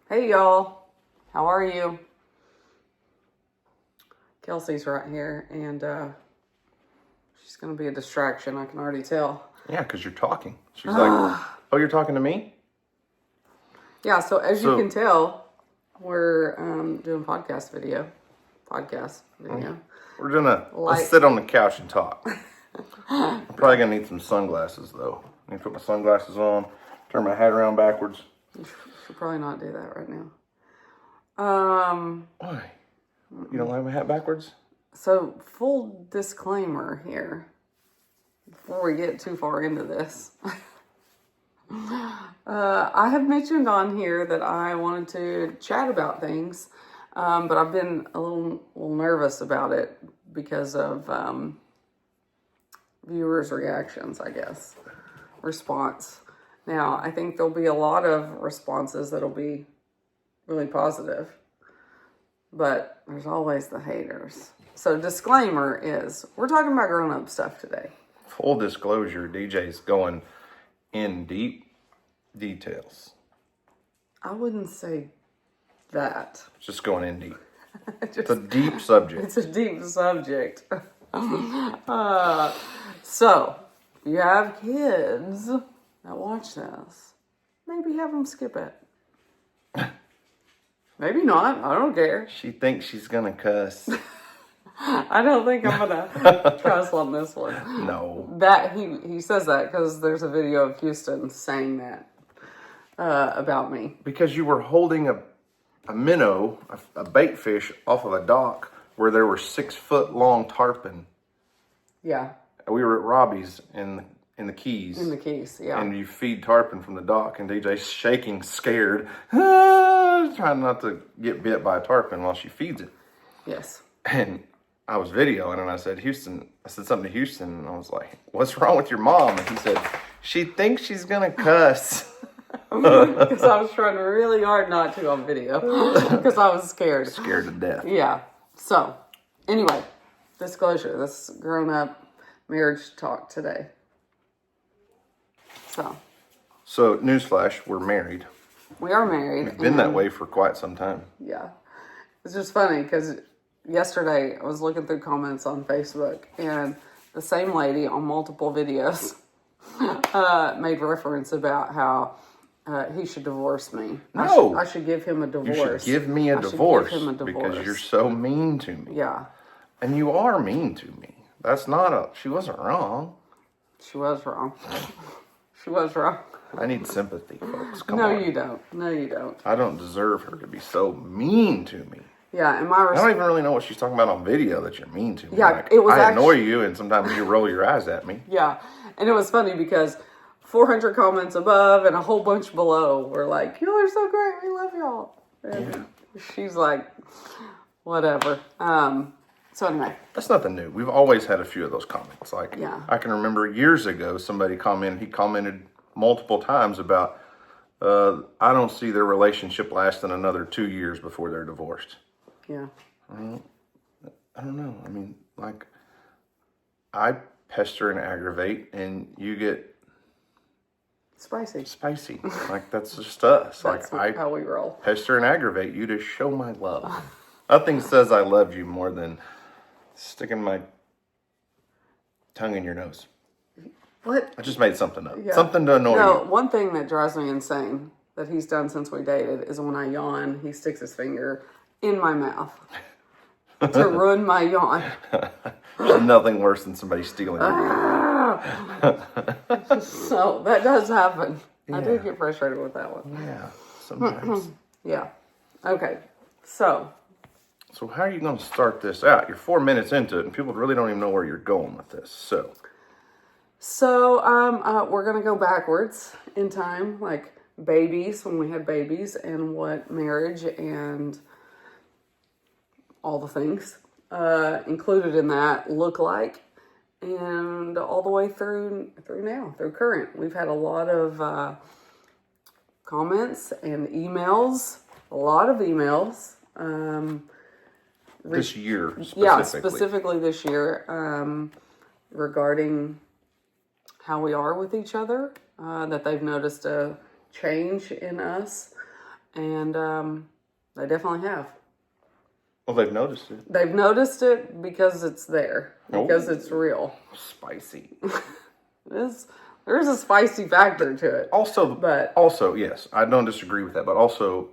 Hey y'all, how are you? Kelsey's right here, and she's gonna be a distraction. I can already tell. Yeah, because you're talking. She's like, "Oh, you're talking to me?" Yeah. So as you can tell, we're doing podcast video. We're let's sit on the couch and talk. I'm probably gonna need some sunglasses though. I need to put my sunglasses on, turn my hat around backwards. You should probably not do that right now. Why? You don't like my hat backwards? So full disclaimer here, before we get too far into this. I have mentioned on here that I wanted to chat about things, but I've been a little nervous about it because of viewers' reactions, I guess. Response. Now, I think there'll be a lot of responses that'll be really positive, but there's always the haters. So disclaimer is, we're talking about grown-up stuff today. Full disclosure, DJ's going in deep details. I wouldn't say that. Just going in deep. It's a deep subject. It's a deep subject. So, if you have kids that watch this, maybe have them skip it. Maybe not. I don't care. She thinks she's gonna cuss. I don't think I'm gonna trust on this one. No. That he says that because there's a video of Houston saying that about me. Because you were holding a minnow, a bait fish, off of a dock where there were 6 foot long tarpon. Yeah. We were at Robbie's in the Keys. In the Keys, yeah. And you feed tarpon from the dock, and DJ's shaking, scared, trying not to get bit by a tarpon while she feeds it. Yes. And I was videoing, and I said something to Houston, and I was like, "What's wrong with your mom?" And he said, "She thinks she's gonna cuss." Because I was trying really hard not to on video. Because I was scared. Scared to death. Yeah. So, anyway, disclosure. This grown-up marriage talk today. So, newsflash, we're married. We are married. We've been that way for quite some time. Yeah. It's just funny because yesterday I was looking through comments on Facebook, and the same lady on multiple videos made reference about how he should divorce me. No. I should give him a divorce. You should give me a divorce. Give him a divorce. Because you're so mean to me. Yeah. And you are mean to me. That's not she wasn't wrong. She was wrong. She was wrong. I need sympathy, folks. Come No, on. you don't. No, you don't. I don't deserve her to be so mean to me. Yeah, and I don't even really know what she's talking about on video that you're mean to me. Yeah, like, it was I annoy you, and sometimes you roll your eyes at me. Yeah, and it was funny because 400 comments above and a whole bunch below were like, "Y'all are so great. We love y'all." And she's like, whatever. So anyway. That's nothing new. We've always had a few of those comments. Like, yeah. I can remember years ago, somebody commented, he commented multiple times about, I don't see their relationship lasting another 2 years before they're divorced. Yeah. I don't know. I mean, like, I pester and aggravate, and you get spicy. Like, that's just us. That's like, how we roll. Pester and aggravate you to show my love. Nothing says I love you more than sticking my tongue in your nose. What? I just made something up. Yeah. Something to annoy you. No, one thing that drives me insane that he's done since we dated is when I yawn, he sticks his finger in my mouth to ruin my yawn. There's nothing worse than somebody stealing your yawn. So that does happen. Yeah. I do get frustrated with that one. Yeah, sometimes. Yeah. Okay. So how are you going to start this out? You're 4 minutes into it, and people really don't even know where you're going with this. So we're going to go backwards in time, like babies, when we had babies, and what marriage and all the things included in that look like, and all the way through now, through current. We've had a lot of comments and emails, this year, specifically. Yeah, specifically this year, regarding how we are with each other, that they've noticed a change in us. And they definitely have. Well, they've noticed it. They've noticed it because it's there, because it's real. Spicy. There's a spicy factor to it. Also, yes, I don't disagree with that. But also,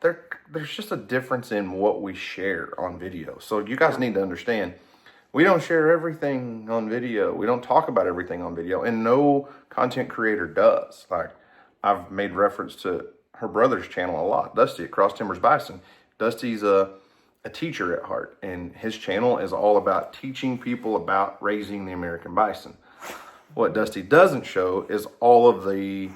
there's just a difference in what we share on video. So you guys need to understand, we don't share everything on video. We don't talk about everything on video, and no content creator does. Like, I've made reference to her brother's channel a lot, Dusty at Cross Timbers Bison. Dusty's a teacher at heart, and his channel is all about teaching people about raising the American bison. What Dusty doesn't show is all of the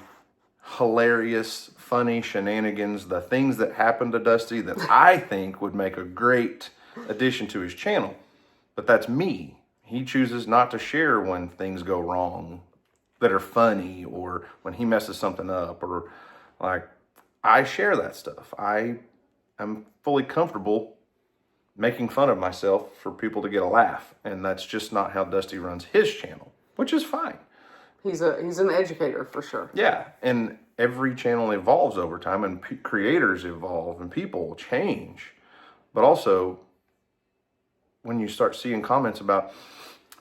hilarious, funny shenanigans, the things that happen to Dusty that I think would make a great addition to his channel. But that's me. He chooses not to share when things go wrong that are funny, or when he messes something up, or like, I share that stuff. I am fully comfortable making fun of myself for people to get a laugh. And that's just not how Dusty runs his channel, which is fine. He's an educator for sure. Yeah, and every channel evolves over time, and creators evolve, and people change. But also, when you start seeing comments about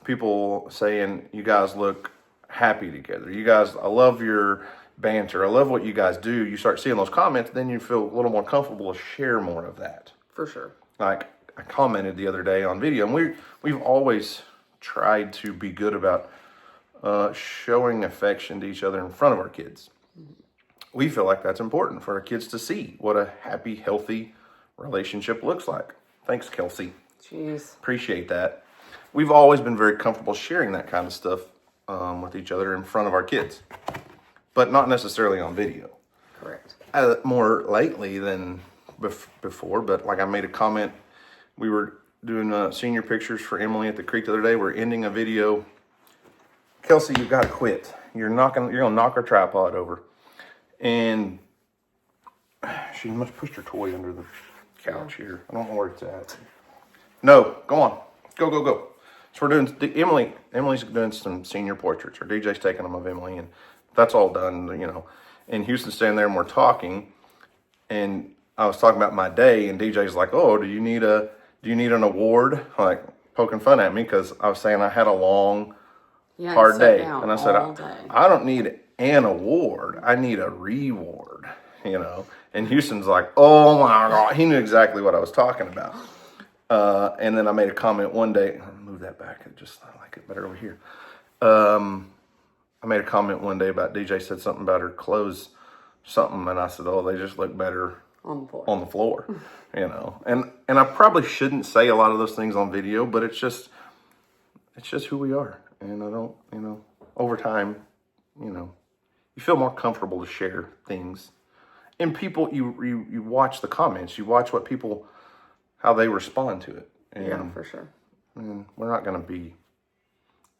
people saying, you guys look happy together, you guys, I love your banter, I love what you guys do, you start seeing those comments, then you feel a little more comfortable to share more of that. For sure. Like, I commented the other day on video, and we've always tried to be good about showing affection to each other in front of our kids. We feel like that's important for our kids to see what a happy, healthy relationship looks like. Thanks, Kelsey. Jeez. Appreciate that. We've always been very comfortable sharing that kind of stuff with each other in front of our kids, but not necessarily on video. Correct. More lately than before, but like, I made a comment. We were doing senior pictures for Emily at the creek the other day. We're ending a video. Kelsey, you got to quit. You're gonna knock our tripod over. And she must push her toy under the couch here. I don't know where it's at. No, go on. Go. So we're doing, Emily's doing some senior portraits, or DJ's taking them of Emily, and that's all done, And Houston's standing there, and we're talking, and I was talking about my day, and DJ's like, oh, do you need an award? Like, poking fun at me, because I was saying I had a long, hard day. And I said, I don't need an award. I need a reward, And Houston's like, oh my God. He knew exactly what I was talking about. And then I made a comment one day. I'll move that back. I like it better over here. I made a comment one day about DJ said something about her clothes, and I said, oh, they just look better on the floor, And I probably shouldn't say a lot of those things on video, but it's just who we are. And I don't, over time, you feel more comfortable to share things. And people, you watch the comments, you watch what people, how they respond to it. And, yeah, for sure. And we're not going to be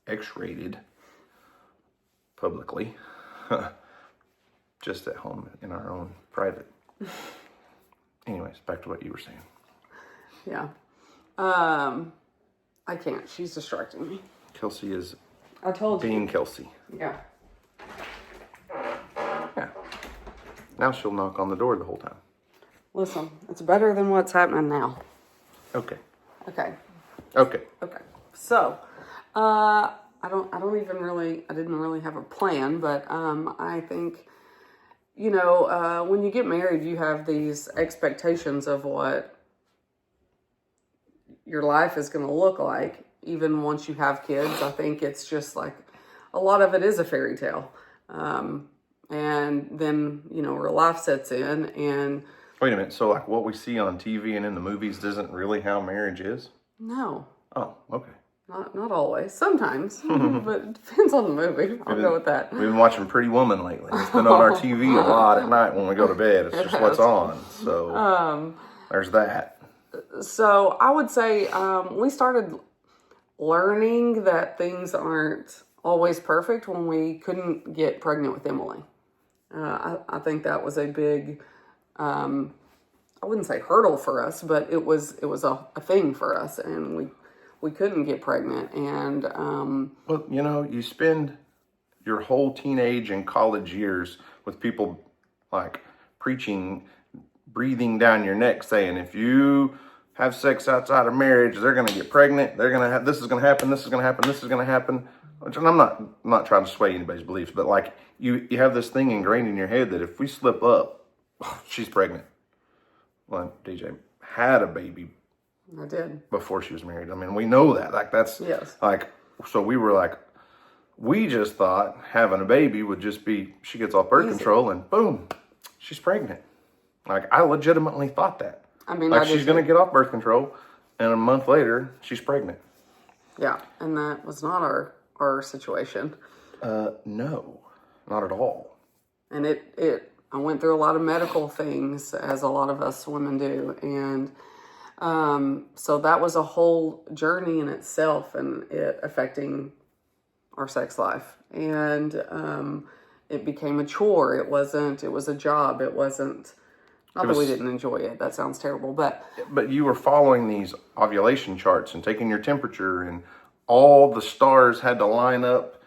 X-rated publicly, just at home in our own private. Anyways, back to what you were saying. Yeah. I can't. She's distracting me. Kelsey is I told you. being Kelsey. Yeah. Yeah. Now she'll knock on the door the whole time. Listen, it's better than what's happening now. Okay. So, I didn't really have a plan, but I think, when you get married, you have these expectations of what your life is going to look like. Even once you have kids, I think it's just like, a lot of it is a fairy tale. And then, real life sets in, and... Wait a minute, so like what we see on TV and in the movies isn't really how marriage is? No. Oh, okay. Not always. Sometimes. But it depends on the movie. I'll go with that. We've been watching Pretty Woman lately. It's been on our TV a lot at night when we go to bed. It's just what's on. So there's that. So I would say we started learning that things aren't always perfect when we couldn't get pregnant with Emily. I think that was a big, I wouldn't say hurdle for us, but it was a thing for us, and we couldn't get pregnant. And well, you spend your whole teenage and college years with people like preaching, breathing down your neck, saying if you have sex outside of marriage, they're going to get pregnant. They're going to have, this is going to happen. This is going to happen. This is going to happen. Which, and I'm not trying to sway anybody's beliefs, but like you have this thing ingrained in your head that if we slip up, she's pregnant. Well, DJ had a baby. I did. Before she was married. I mean, we know that. Like that's yes. Like, so we were like, we just thought having a baby would just be, she gets off birth control and boom, she's pregnant. Like I legitimately thought that. I mean, like she's going to get off birth control and a month later she's pregnant. Yeah. And that was not our situation. No, not at all. And I went through a lot of medical things, as a lot of us women do. And so that was a whole journey in itself, and it affecting our sex life. And it became a chore. It was a job. It wasn't, not that we didn't enjoy it. That sounds terrible, but you were following these ovulation charts and taking your temperature, and all the stars had to line up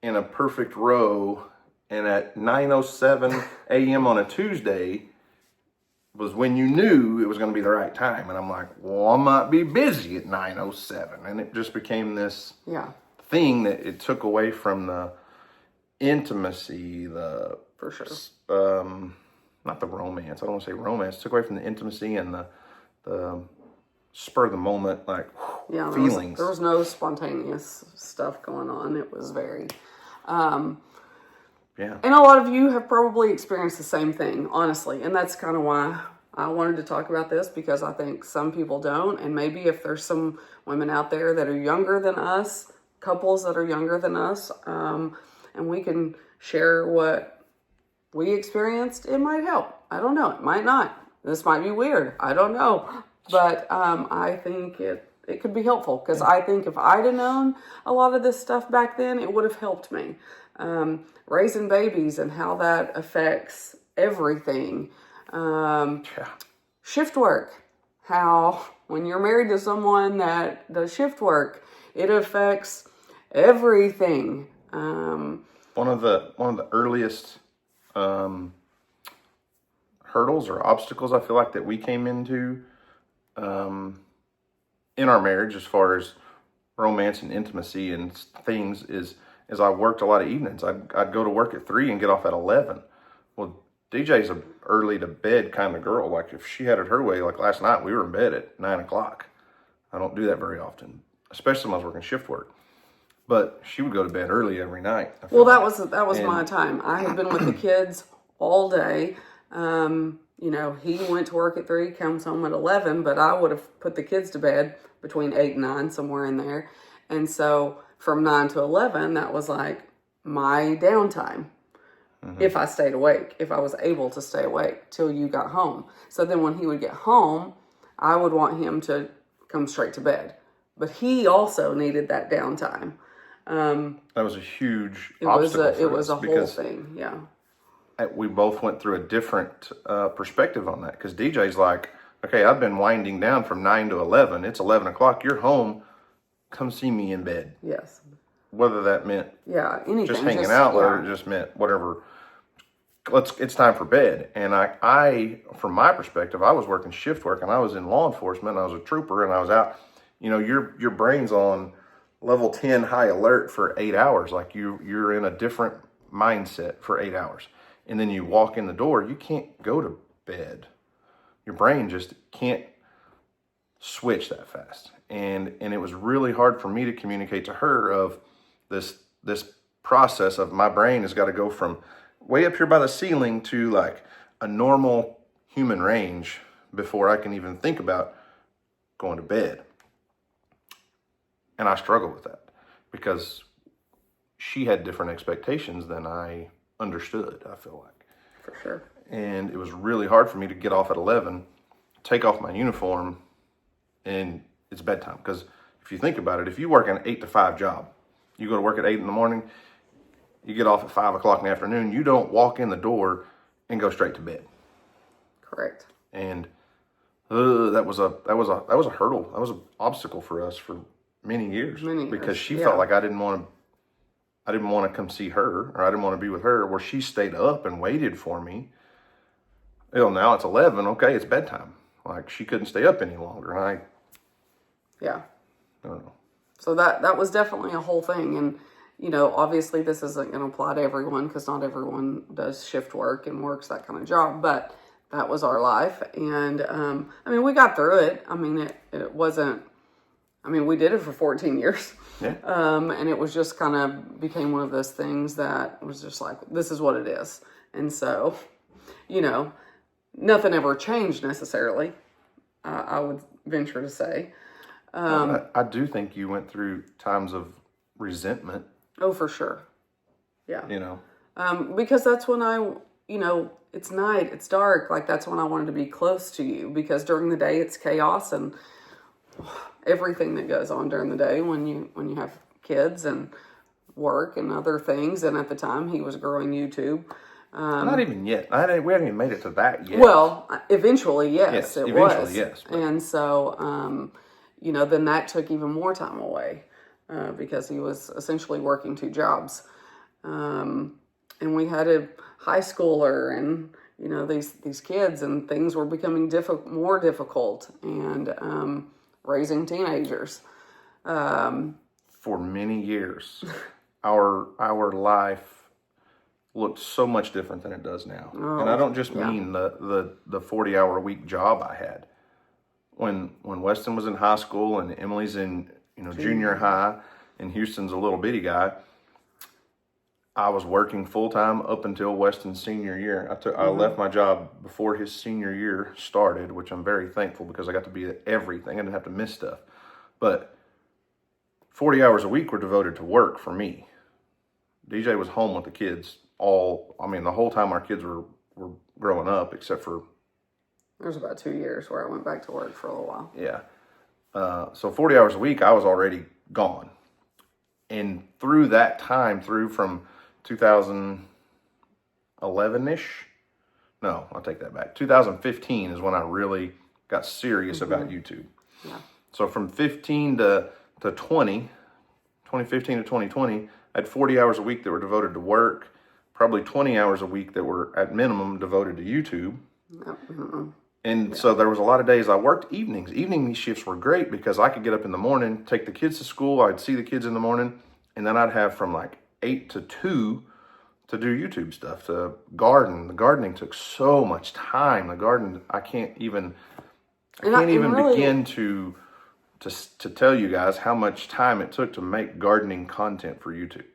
in a perfect row. And at 9:07 a.m. on a Tuesday was when you knew it was going to be the right time. And I'm like, well, I might be busy at 9:07. And it just became this thing that it took away from the intimacy, for sure. Not the romance. I don't want to say romance. It took away from the intimacy and the spur of the moment, like feelings. There was no spontaneous stuff going on. It was very, and a lot of you have probably experienced the same thing, honestly. And that's kind of why I wanted to talk about this, because I think some people don't. And maybe if there's some women out there that are younger than us, couples that are younger than us, and we can share what we experienced, it might help. I don't know. It might not. This might be weird. I don't know. But I think it could be helpful, because I think if I'd have known a lot of this stuff back then, it would have helped me. Raising babies and how that affects everything. Shift work. How when you're married to someone that does shift work, it affects everything. One of the earliest hurdles or obstacles I feel like that we came into in our marriage, as far as romance and intimacy and things, is I worked a lot of evenings. I'd go to work at 3 and get off at 11. Well, DJ's a early to bed kind of girl. Like if she had it her way, like last night we were in bed at 9 o'clock. I don't do that very often, especially when I was working shift work. But she would go to bed early every night. Well, that was my time. I had been with the kids all day. He went to work at 3, comes home at 11, but I would have put the kids to bed between 8 and 9, somewhere in there. And so from 9 to 11, that was like my downtime. Mm-hmm. If I stayed awake, if I was able to stay awake till you got home. So then when he would get home, I would want him to come straight to bed. But he also needed that downtime. That was a huge obstacle for us. It was a whole thing, yeah. We both went through a different perspective on that, because DJ's like, okay, I've been winding down from 9 to 11. It's 11 o'clock. You're home. Come see me in bed. Yes. Whether that meant anything, just hanging out, whether it just meant whatever. It's time for bed. And I, from my perspective, I was working shift work, and I was in law enforcement. I was a trooper, and I was out. Your brain's on level 10 high alert for 8 hours. Like you're in a different mindset for 8 hours. And then you walk in the door, you can't go to bed. Your brain just can't switch that fast. And it was really hard for me to communicate to her of this process of my brain has got to go from way up here by the ceiling to like a normal human range before I can even think about going to bed. And I struggle with that because she had different expectations than I understood, I feel like. For sure. And it was really hard for me to get off at 11, take off my uniform, and it's bedtime. Because if you think about it, if you work an 8 to 5 job, you go to work at 8 in the morning, you get off at 5 o'clock in the afternoon, you don't walk in the door and go straight to bed. Correct. And that was a hurdle. That was an obstacle for us for many years. Because she felt like I didn't want to come see her, or I didn't want to be with her, where she stayed up and waited for me. Now it's 11. Okay, it's bedtime. Like, she couldn't stay up any longer. And Yeah. I don't know. So that was definitely a whole thing. And, you know, obviously this isn't going to apply to everyone because not everyone does shift work and works that kind of job. But that was our life. And, I mean, we got through it. I mean, it wasn't, I mean, we did it for 14 years. Yeah. And it was just kind of became one of those things that was just like, this is what it is. And so, you know, nothing ever changed necessarily, I would venture to say. I do think you went through times of resentment. Oh, for sure. Yeah. You know. Because that's when you know, it's night, it's dark. Like, that's when I wanted to be close to you, because during the day it's chaos and everything that goes on during the day when you have kids and work and other things. And at the time he was growing YouTube. Not even yet. We haven't even made it to that yet. Well, eventually, yes, Yes, it eventually, was. yes, but- And so, you know, then that took even more time away because he was essentially working 2 jobs. And we had a high schooler and, you know, these kids, and things were becoming more difficult, and raising teenagers. For many years, our life looked so much different than it does now. And I don't just mean the 40-hour-a-week job I had. When Weston was in high school and Emily's in, you know, junior high, and Houston's a little bitty guy, I was working full-time up until Weston's senior year. I left my job before his senior year started, which I'm very thankful because I got to be at everything. I didn't have to miss stuff. But 40 hours a week were devoted to work for me. DJ was home with the kids the whole time our kids were growing up, except for... There was about 2 years where I went back to work for a little while. Yeah. So 40 hours a week, I was already gone. And through that time, from 2011-ish, no, I'll take that back. 2015 is when I really got serious about YouTube. Yeah. So from 15 to 2015 to 2020, I had 40 hours a week that were devoted to work, probably 20 hours a week that were at minimum devoted to YouTube. And so there was a lot of days I worked evenings. Evening shifts were great because I could get up in the morning, take the kids to school. I'd see the kids in the morning, and then I'd have from like 8 to 2 to do YouTube stuff, to garden. The gardening took so much time. The garden, I can't even begin to tell you guys how much time it took to make gardening content for YouTube.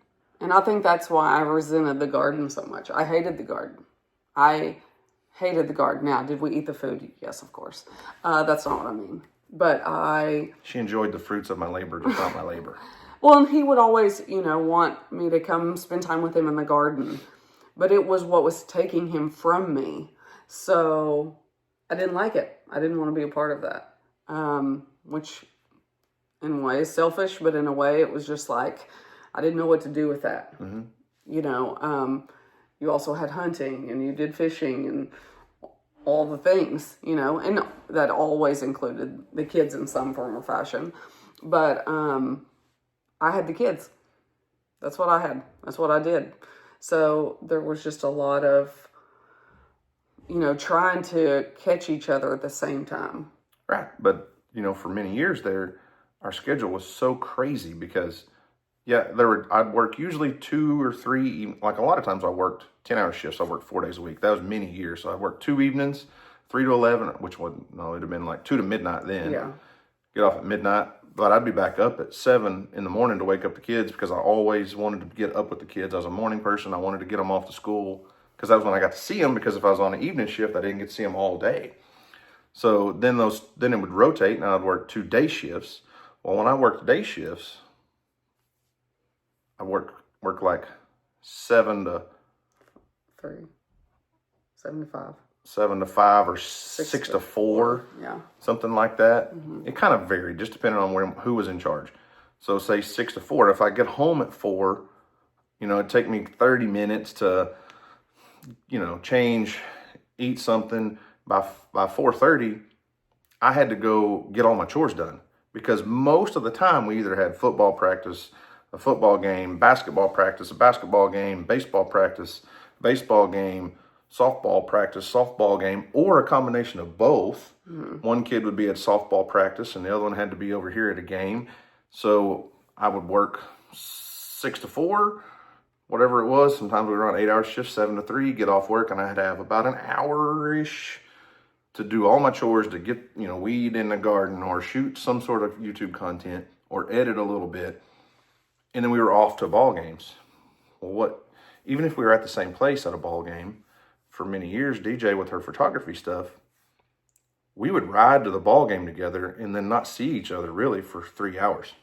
And I think that's why I resented the garden so much. I hated the garden. I hated the garden. Now, did we eat the food? Yes, of course. That's not what I mean. But She enjoyed the fruits of my labor, just not my labor. Well, and he would always, you know, want me to come spend time with him in the garden. But it was what was taking him from me. So I didn't like it. I didn't want to be a part of that. Which in a way is selfish, but in a way it was just like, I didn't know what to do with that. Mm-hmm. You know, you also had hunting and you did fishing and all the things, you know, and that always included the kids in some form or fashion. But I had the kids. That's what I had. That's what I did. So there was just a lot of, you know, trying to catch each other at the same time. Right. But, you know, for many years there, our schedule was so crazy because, I'd work usually 2 or 3, like a lot of times I worked 10-hour shifts. I worked 4 days a week. That was many years. So I worked 2 evenings, 3 to 11, which wasn't, no, it'd have been like 2 to midnight then. Yeah. Get off at midnight. But I'd be back up at 7 in the morning to wake up the kids because I always wanted to get up with the kids. I was a morning person. I wanted to get them off to school because that was when I got to see them, because if I was on an evening shift, I didn't get to see them all day. So then it would rotate and I'd work 2 day shifts. Well, when I worked day shifts, I work like 7 to 5 or 6 to 4. Yeah. Something like that. Mm-hmm. It kind of varied just depending on who was in charge. So say 6 to 4. If I get home at 4, you know, it'd take me 30 minutes to, you know, change, eat something. By 4:30, I had to go get all my chores done because most of the time we either had football practice, a football game, basketball practice, a basketball game, baseball practice, baseball game, softball practice, softball game, or a combination of both. One kid would be at softball practice and the other one had to be over here at a game. So I would work 6 to 4, whatever it was. Sometimes we were on 8-hour shifts, 7 to 3, get off work, and I had to have about an hour-ish to do all my chores, to get, weed in the garden or shoot some sort of YouTube content or edit a little bit. And then we were off to ball games. Well, even if we were at the same place at a ball game for many years, DJ with her photography stuff, we would ride to the ball game together and then not see each other really for 3 hours.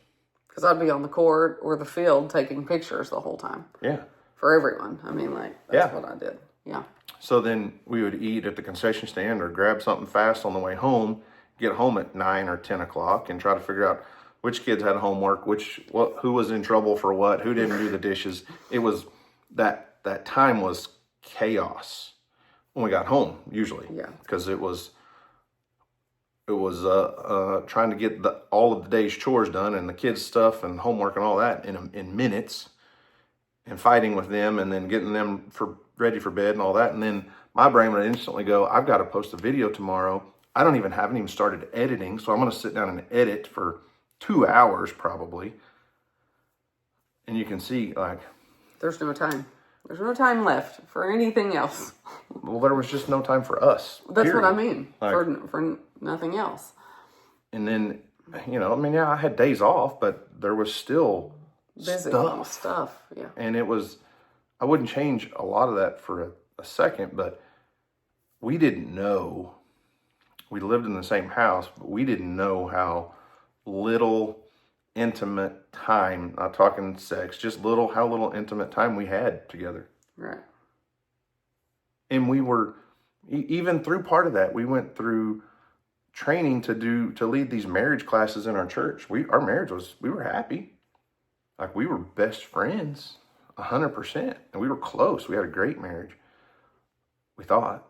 Because I'd be on the court or the field taking pictures the whole time. Yeah. For everyone. I mean, that's what I did. Yeah. So then we would eat at the concession stand or grab something fast on the way home, get home at 9 or 10 o'clock and try to figure out which kids had homework, who was in trouble for what, who didn't do the dishes. It was that time was chaos when we got home, usually. Yeah. Because it was trying to get all of the day's chores done and the kids' stuff and homework and all that in minutes, and fighting with them and then getting them ready for bed and all that. And then my brain would instantly go, I've got to post a video tomorrow. I haven't even started editing, so I'm going to sit down and edit for 2 hours probably. And you can see, there's no time. There's no time left for anything else. Well, there was just no time for us. That's period. what I mean. For nothing else. And then, I had days off, but there was still busy stuff. Yeah. And I wouldn't change a lot of that for a second, but we didn't know. We lived in the same house, but we didn't know how little intimate time, not talking sex, just how little intimate time we had together. Right. And we were, even through part of that, we went through training to lead these marriage classes in our church. We were happy. We were best friends, 100%. And we were close. We had a great marriage. We thought.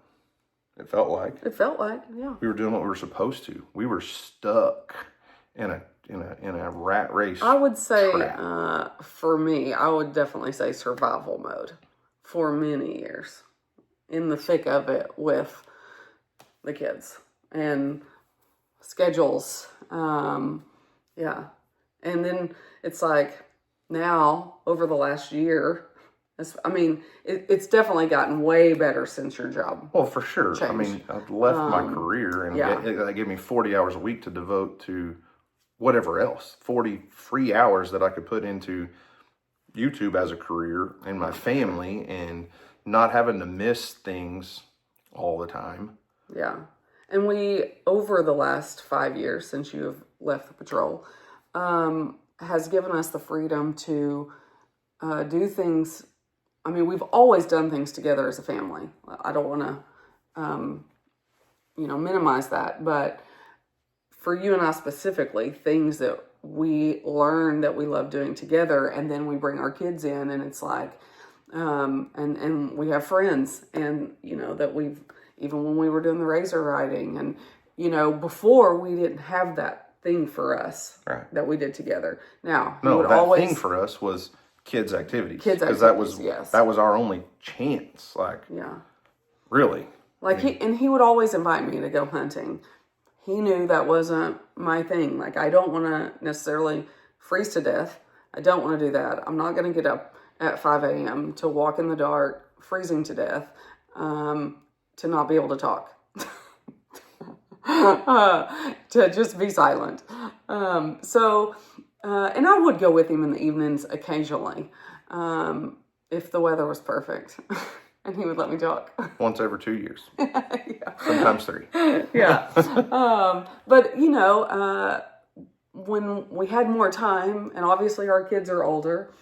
It felt like, yeah. We were doing what we were supposed to. We were stuck in a rat race. I would say, for me, I would definitely say survival mode for many years, in the thick of it with the kids and schedules. Yeah. And then it's now over the last year, it's definitely gotten way better since your job. Well, for sure. changed. I've left my career and that gave me 40 hours a week to devote to whatever else. 40 free hours that I could put into YouTube as a career and my family and not having to miss things all the time. Yeah. And we, over the last 5 years since you have left the patrol, has given us the freedom to do things. We've always done things together as a family. I don't want to, minimize that. But for you and I specifically, things that we learn that we love doing together, and then we bring our kids in, and it's and we have friends, and, that we've, even when we were doing the razor riding, and, before we didn't have that thing for us that we did together. Now, thing for us was kids' activities. Because that was our only chance. Really. He would always invite me to go hunting. He knew that wasn't my thing. I don't want to necessarily freeze to death. I don't want to do that. I'm not going to get up at 5 a.m. to walk in the dark, freezing to death, to not be able to talk. To just be silent. And I would go with him in the evenings occasionally, if the weather was perfect. And he would let me talk. Once every 2 years. Yeah. Sometimes 3. Yeah. But, when we had more time, and obviously our kids are older,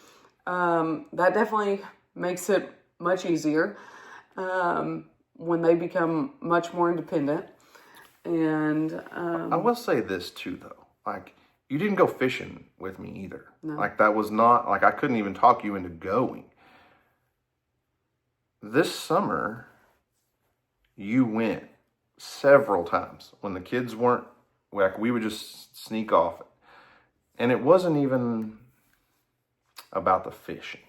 that definitely makes it much easier when they become much more independent. And I will say this too, though. You didn't go fishing with me either. No. That was not, I couldn't even talk you into going. This summer, you went several times when the kids weren't, we would just sneak off. And it wasn't even about the fishing.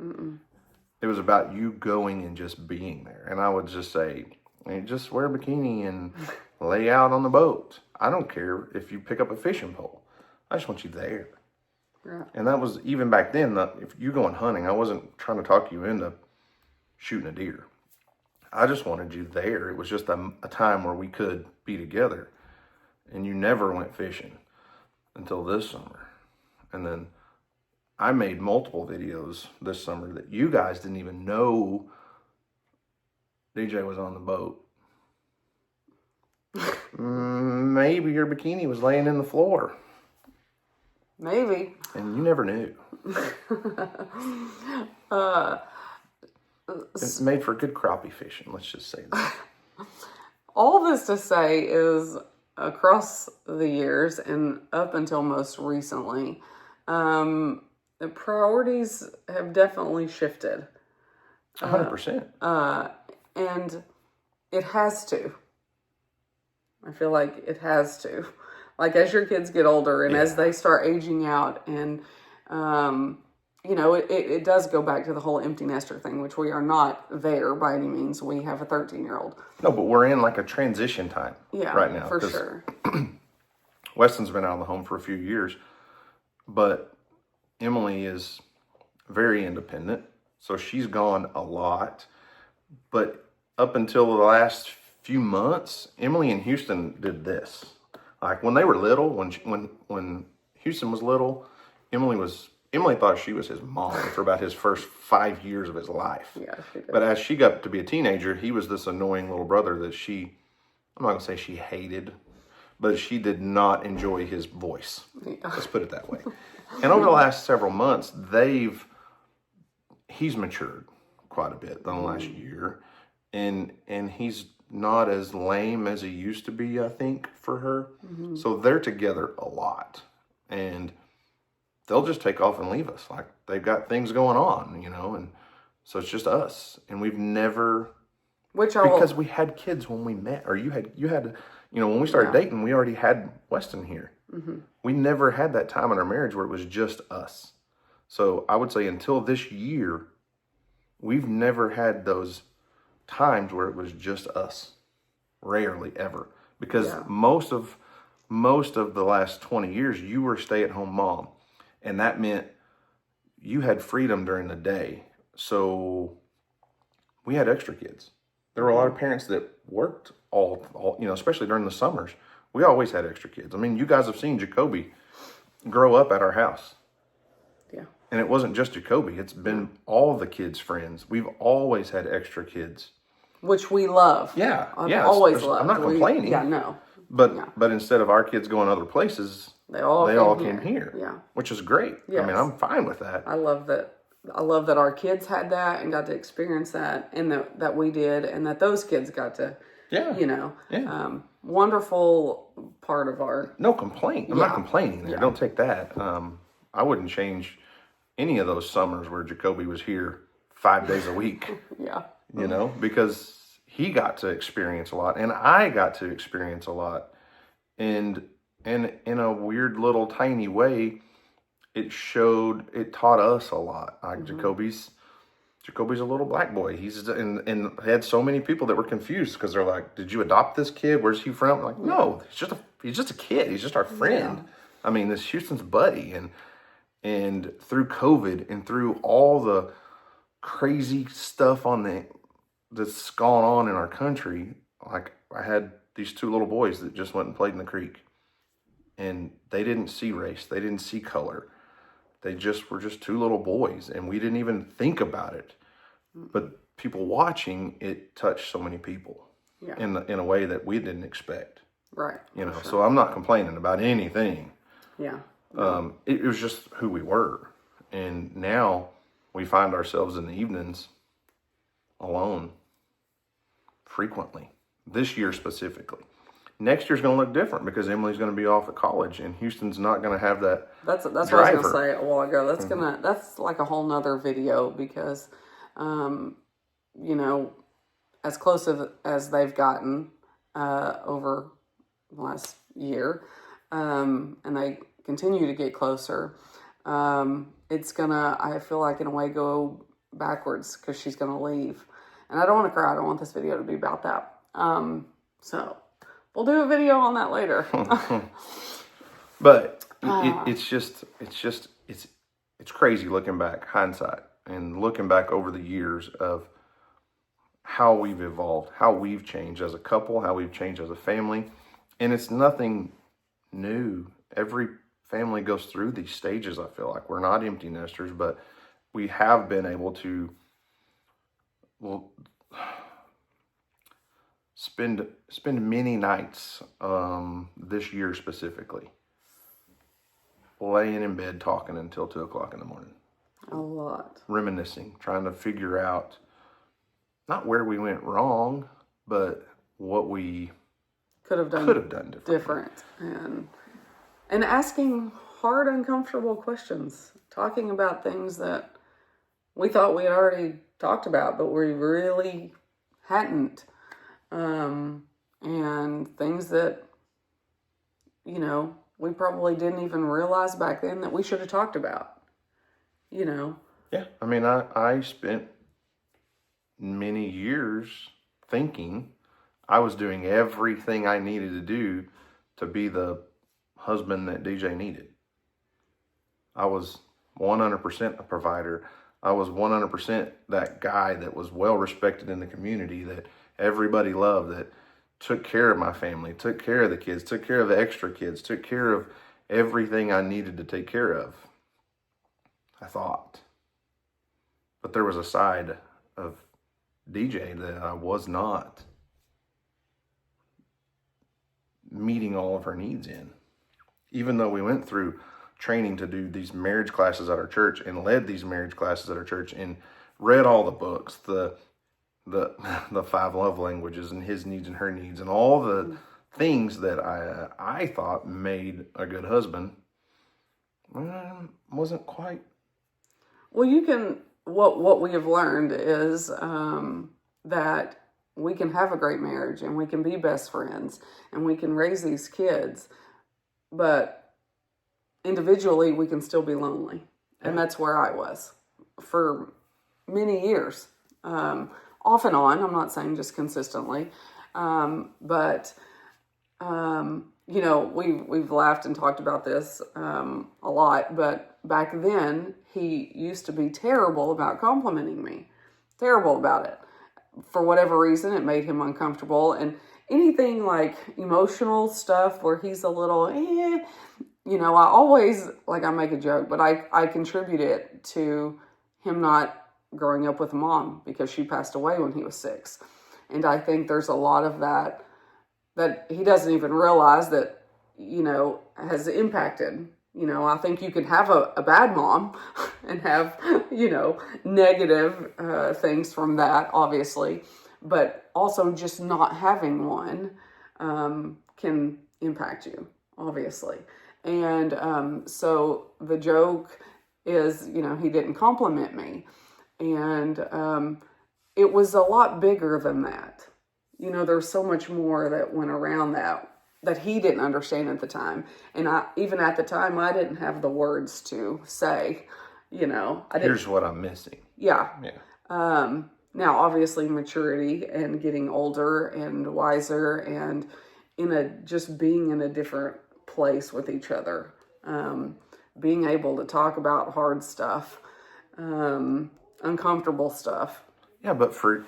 Mm-mm. It was about you going and just being there. And I would just say, hey, just wear a bikini and lay out on the boat. I don't care if you pick up a fishing pole. I just want you there. Yeah. And that was, even back then, if you going hunting, I wasn't trying to talk you into shooting a deer. I just wanted you there. It was just a time where we could be together. And you never went fishing until this summer. And then I made multiple videos this summer that you guys didn't even know DJ was on the boat. Maybe your bikini was laying in the floor. Maybe. And you never knew. It made for good crappie fishing, let's just say that. All this to say is, across the years and up until most recently, the priorities have definitely shifted. 100%. And it has to. I feel like it has to. Like, as your kids get older and as they start aging out, and, you know, it does go back to the whole empty nester thing, which we are not there by any means. We have a 13-year-old. No, but we're in like a transition time right now. For sure. Weston's been out of the home for a few years, but Emily is very independent. So she's gone a lot. But up until the last few months, Emily and Houston did this. Like when they were little, when Houston was little, Emily thought she was his mom for about his first 5 years of his life. Yeah, she did. But as she got to be a teenager, he was this annoying little brother that I'm not going to say she hated, but she did not enjoy his voice. Yeah. Let's put it that way. And over the last several months, he's matured quite a bit in the last year. And he's not as lame as he used to be, I think, for her. Mm-hmm. So they're together a lot. And they'll just take off and leave us. Like, they've got things going on, you know, and so it's just us. And we've never, because we had kids when we met, or you had, you know, when we started dating, we already had Weston here. Mm-hmm. We never had that time in our marriage where it was just us. So I would say until this year, we've never had those times where it was just us. Rarely ever. Because most of the last 20 years, you were a stay-at-home mom. And that meant you had freedom during the day. So we had extra kids. There were a lot of parents that worked all you know, especially during the summers. We always had extra kids. I mean, you guys have seen Jacoby grow up at our house. Yeah. And it wasn't just Jacoby. It's been all the kids' friends. We've always had extra kids. Which we love. Yeah. I've always loved. I'm not complaining. No. But instead of our kids going other places, they all came here. Yeah. Which is great. Yes. I mean, I'm fine with that. I love that. I love that our kids had that and got to experience that, and that we did, and that those kids got to, you know, wonderful part of our. No complaint. I'm not complaining there. Don't take that. I wouldn't change any of those summers where Jacoby was here 5 days a week. You know, because he got to experience a lot, and I got to experience a lot, and in a weird little tiny way, it taught us a lot. Like Jacoby's a little black boy. He's and had so many people that were confused because they're like, "Did you adopt this kid? Where's he from?" I'm like, no, he's just a kid. He's just our friend. Yeah. I mean, this Houston's buddy, and through COVID and through all the crazy stuff that's gone on in our country, like I had these two little boys that just went and played in the creek, and they didn't see race, they didn't see color, they were just two little boys, and we didn't even think about it. But people watching it touched so many people in a way that we didn't expect. Right. You know, so I'm not complaining about anything. Yeah. It was just who we were, and now we find ourselves in the evenings alone frequently, this year specifically. Next year's going to look different because Emily's going to be off at college, and Houston's not going to have that. That's what I was going to say a while ago. That's like a whole nother video because, you know, as close as they've gotten over the last year, and they continue to get closer. It's gonna, I feel like, in a way, go backwards because she's going to leave. And I don't want to cry. I don't want this video to be about that. So we'll do a video on that later. But it's crazy looking back, hindsight, and looking back over the years of how we've evolved, how we've changed as a couple, how we've changed as a family. And it's nothing new. Every family goes through these stages, I feel like. We're not empty nesters, but we have been able to, spend many nights this year specifically laying in bed talking until 2 o'clock in the morning. A lot. Reminiscing, trying to figure out not where we went wrong, but what we could have done different. And asking hard, uncomfortable questions. Talking about things that we thought we had already talked about, but we really hadn't. And things that, we probably didn't even realize back then that we should have talked about, Yeah, I mean, I spent many years thinking I was doing everything I needed to do to be the husband that DJ needed. I was 100% a provider. I was 100% that guy that was well respected in the community, that everybody loved, that took care of my family, took care of the kids, took care of the extra kids, took care of everything I needed to take care of, I thought. But there was a side of DJ that I was not meeting all of her needs in. Even though we went through training to do these marriage classes at our church and led these marriage classes at our church and read all the books, the 5 love languages and his needs and her needs and all the things that I thought made a good husband, wasn't quite. Well, what we have learned is that we can have a great marriage and we can be best friends and we can raise these kids, but individually we can still be lonely. And that's where I was for many years. Off and on, I'm not saying just consistently, but we've laughed and talked about this a lot, but back then he used to be terrible about complimenting me, terrible about it. For whatever reason, it made him uncomfortable, and anything like emotional stuff where he's a little, I always, I make a joke, but I contribute it to him not growing up with a mom because she passed away when he was 6. And I think there's a lot of that he doesn't even realize that, has impacted. I think you can have a bad mom and have, negative things from that, obviously. But also just not having one can impact you, obviously. And so the joke is, he didn't compliment me. And it was a lot bigger than that. There's so much more that went around that he didn't understand at the time. And even at the time, I didn't have the words to say, Here's what I'm missing. Yeah. Now, obviously, maturity and getting older and wiser and just being in a different place with each other. Being able to talk about hard stuff. Uncomfortable stuff. Yeah, but for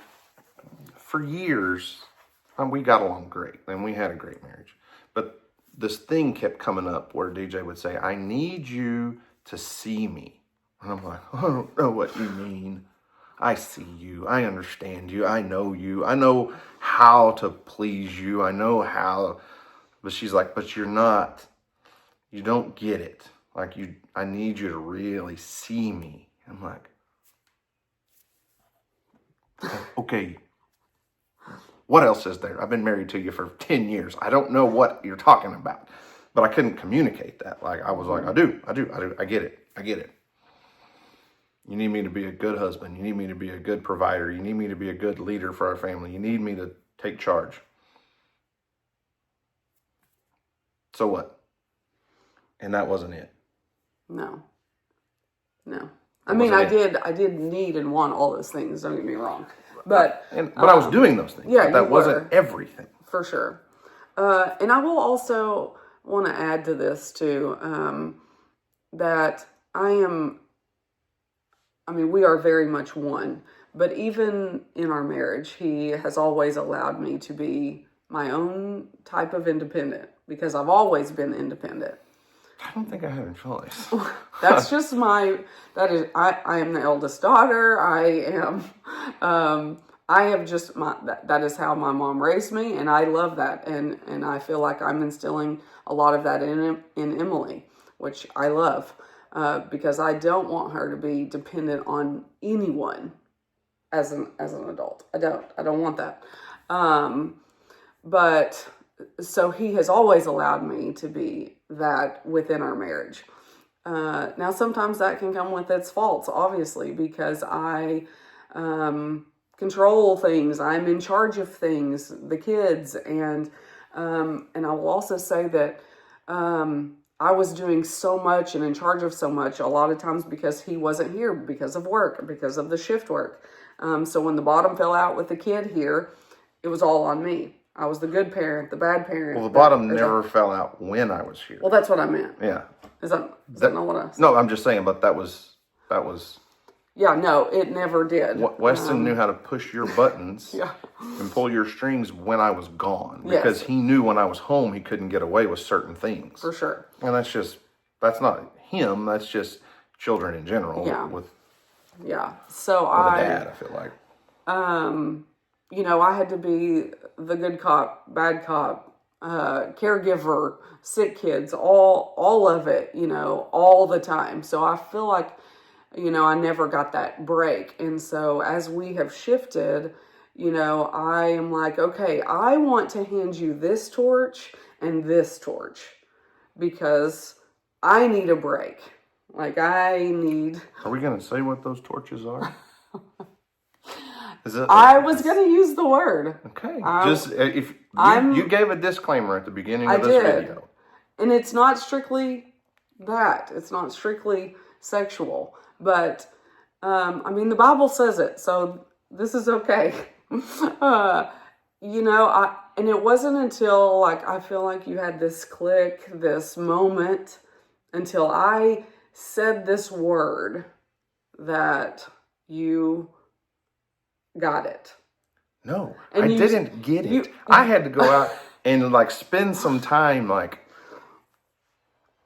years, we got along great, and we had a great marriage. But this thing kept coming up where DJ would say, I need you to see me. And I'm like, I don't know what you mean. I see you. I understand you. I know you. I know how to please you. I know how. But she's like, but you don't get it. I need you to really see me. I'm like, okay, what else is there? I've been married to you for 10 years. I don't know what you're talking about. But I couldn't communicate that. I was like, I do. I get it. You need me to be a good husband. You need me to be a good provider. You need me to be a good leader for our family. You need me to take charge. So what? And that wasn't it. No. I mean, I did need and want all those things. Don't get me wrong, but I was doing those things. Yeah, but that wasn't everything. For sure. And I will also want to add to this too, that we are very much one, but even in our marriage, he has always allowed me to be my own type of independent because I've always been independent. I don't think I had a choice. That's just I am the eldest daughter. I have just that is how my mom raised me, and I love that, and I feel like I'm instilling a lot of that in Emily, which I love, because I don't want her to be dependent on anyone as an adult. I don't want that. But so he has always allowed me to be that within our marriage. Now sometimes that can come with its faults, obviously, because I control things. I'm in charge of things, the kids, and I will also say that I was doing so much and in charge of so much a lot of times because he wasn't here because of work, because of the shift work. So when the bottom fell out with the kid here, it was all on me. I was the good parent, the bad parent. Well, the bottom never fell out when I was here. Well, that's what I meant. Yeah. Is that not what I said? No, I'm just saying, but that was. Yeah, no, it never did. Weston knew how to push your buttons and pull your strings when I was gone. Because he knew when I was home he couldn't get away with certain things. For sure. And that's not him, that's just children in general. Yeah. With So a dad, I feel like. I had to be the good cop, bad cop, caregiver, sick kids, all of it, all the time. So I feel like, I never got that break. And so as we have shifted, I am like, okay, I want to hand you this torch and this torch because I need a break. Like Are we going to say what those torches are? I was going to use the word. Okay. If you gave a disclaimer at the beginning of this video. And it's not strictly that. It's not strictly sexual. But, the Bible says it. So this is okay. And it wasn't until, I feel like you had this click, this moment, until I said this word that you got it. No, I didn't get it. I had to go out and spend some time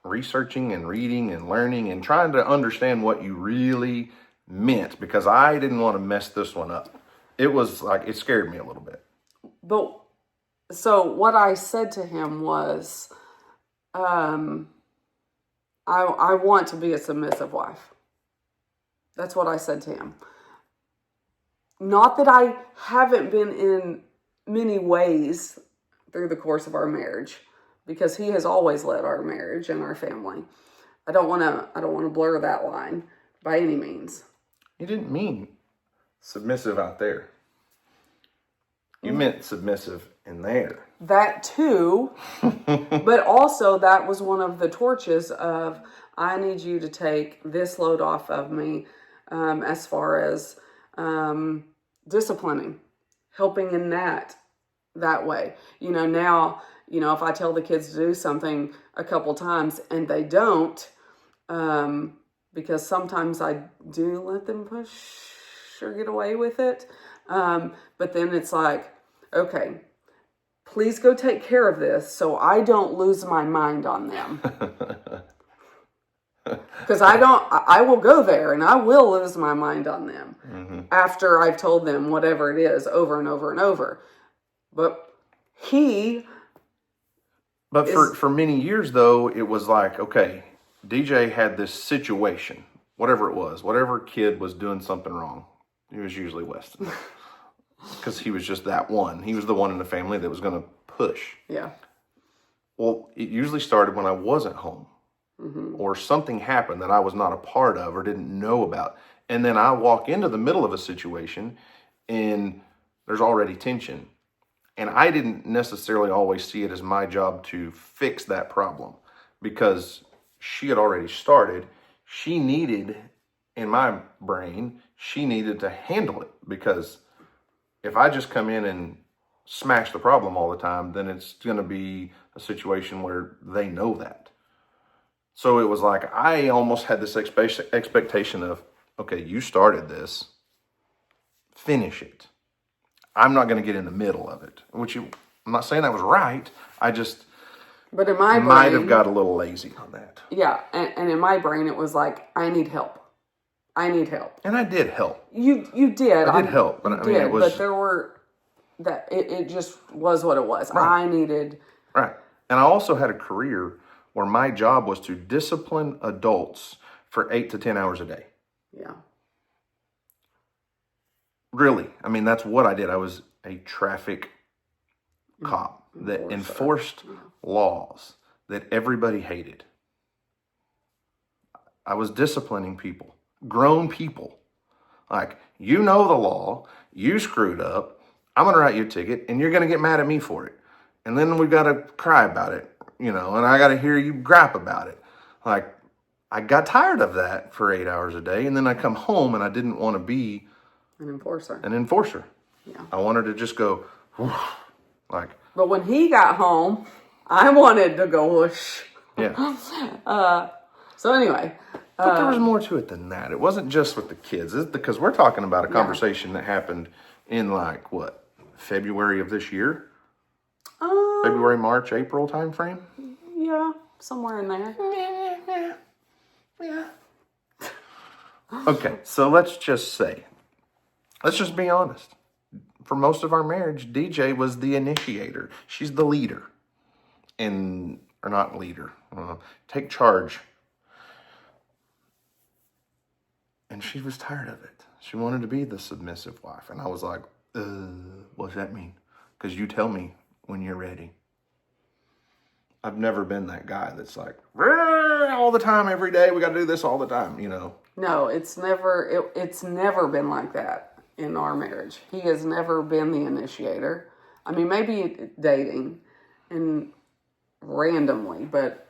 researching and reading and learning and trying to understand what you really meant because I didn't want to mess this one up. It was it scared me a little bit. But so what I said to him was, I want to be a submissive wife. That's what I said to him. Not that I haven't been in many ways through the course of our marriage, because he has always led our marriage and our family. I don't want to blur that line by any means. You didn't mean submissive out there. You meant submissive in there. That too, but also that was one of the torches of, I need you to take this load off of me, as far as disciplining, helping in that way. Now, if I tell the kids to do something a couple times and they don't, because sometimes I do let them push or get away with it. But then it's like, okay, please go take care of this so I don't lose my mind on them. Because I will go there and I will lose my mind on them after I've told them whatever it is over and over and over. But for many years though, it was okay, DJ had this situation, whatever it was, whatever kid was doing something wrong. It was usually Weston. Because he was just that one. He was the one in the family that was going to push. Yeah. Well, it usually started when I wasn't home. Or something happened that I was not a part of or didn't know about. And then I walk into the middle of a situation and there's already tension. And I didn't necessarily always see it as my job to fix that problem because she had already started. She needed in my brain, she needed to handle it, because if I just come in and smash the problem all the time, then it's going to be a situation where they know that. So it was like I almost had this expectation of, okay, you started this, finish it. I'm not going to get in the middle of it, I'm not saying that was right. I just but in my might brain, have got a little lazy on that. Yeah, and in my brain, it was like, I need help. I need help. And I did help. You did. I did help, but I mean, it was. But there were it just was what it was. Right. I needed. Right, and I also had a career where my job was to discipline adults for 8 to 10 hours a day. Yeah. Really, I mean, that's what I did. I was a traffic cop that enforced laws that everybody hated. I was disciplining people, grown people. Like, you know the law, you screwed up, I'm going to write you a ticket, and you're going to get mad at me for it. And then we've got to cry about it, and I got to hear you gripe about it. Like, I got tired of that for 8 hours a day, and then I come home, and I didn't want to be an enforcer. Yeah. I wanted to just go, like. But when he got home, I wanted to go whoosh. Yeah. So anyway. But there was more to it than that. It wasn't just with the kids. It's because we're talking about a conversation that happened in February of this year? February, March, April time frame? Yeah, somewhere in there. Yeah. Okay, so let's just be honest. For most of our marriage, DJ was the initiator. She's the leader. Or not leader. Take charge. And she was tired of it. She wanted to be the submissive wife. And I was like, what does that mean? Because you tell me when you're ready. I've never been that guy that's like, all the time, every day, we got to do this all the time, No, it's never been like that in our marriage. He has never been the initiator. I mean, maybe dating and randomly, but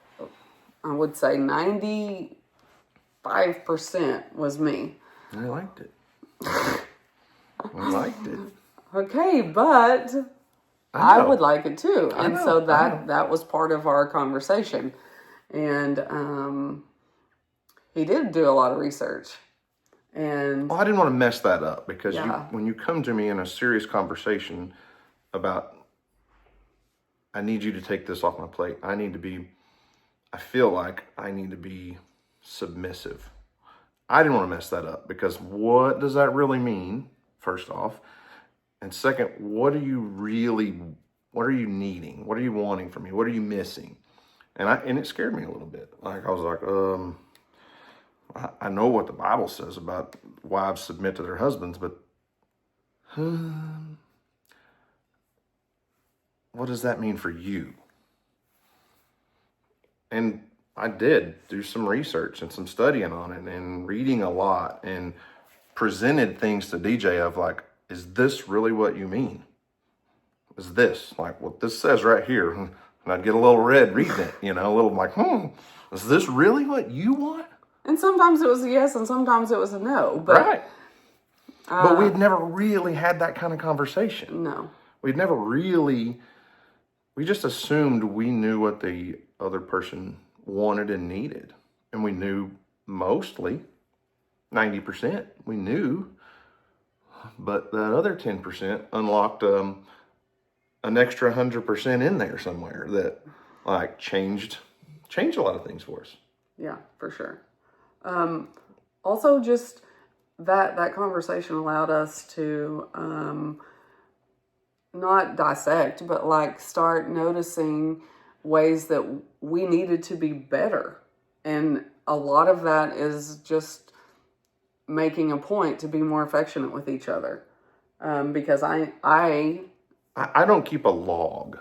I would say 95% was me. I liked it. I liked it. Okay, but I would like it too. And so that was part of our conversation. And he did do a lot of research. And I didn't want to mess that up because when you come to me in a serious conversation about, I need you to take this off my plate. I feel like I need to be submissive. I didn't want to mess that up because what does that really mean, first off? And second, what are you needing? What are you wanting from me? What are you missing? And it scared me a little bit. Like, I was like, I know what the Bible says about wives submit to their husbands, but what does that mean for you? And I did do some research and some studying on it and reading a lot and presented things to DJ of like, is this really what you mean? Is this like what this says right here? And I'd get a little red reading it, a little like, is this really what you want? And sometimes it was a yes and sometimes it was a no. But, right. But we'd never really had that kind of conversation. No. We just assumed we knew what the other person wanted and needed. And we knew mostly, 90%, we knew. But that other 10% unlocked an extra 100% in there somewhere that like changed a lot of things for us. Yeah, for sure. Also, just that conversation allowed us to not dissect, but like start noticing ways that we needed to be better. And a lot of that is just making a point to be more affectionate with each other. Because I don't keep a log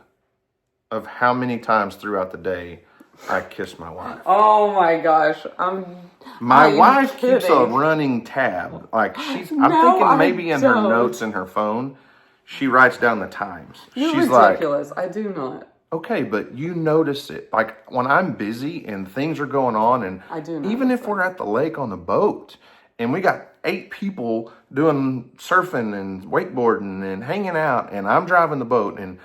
of how many times throughout the day I kiss my wife. Oh my gosh. My wife keeps a running tab. Like I'm thinking maybe in her notes in her phone, she writes down the times. She's ridiculous. I do not. Okay, but you notice it. Like when I'm busy and things are going on, and I do even if we're at the lake on the boat and we got 8 people doing surfing and wakeboarding and hanging out, and I'm driving the boat, and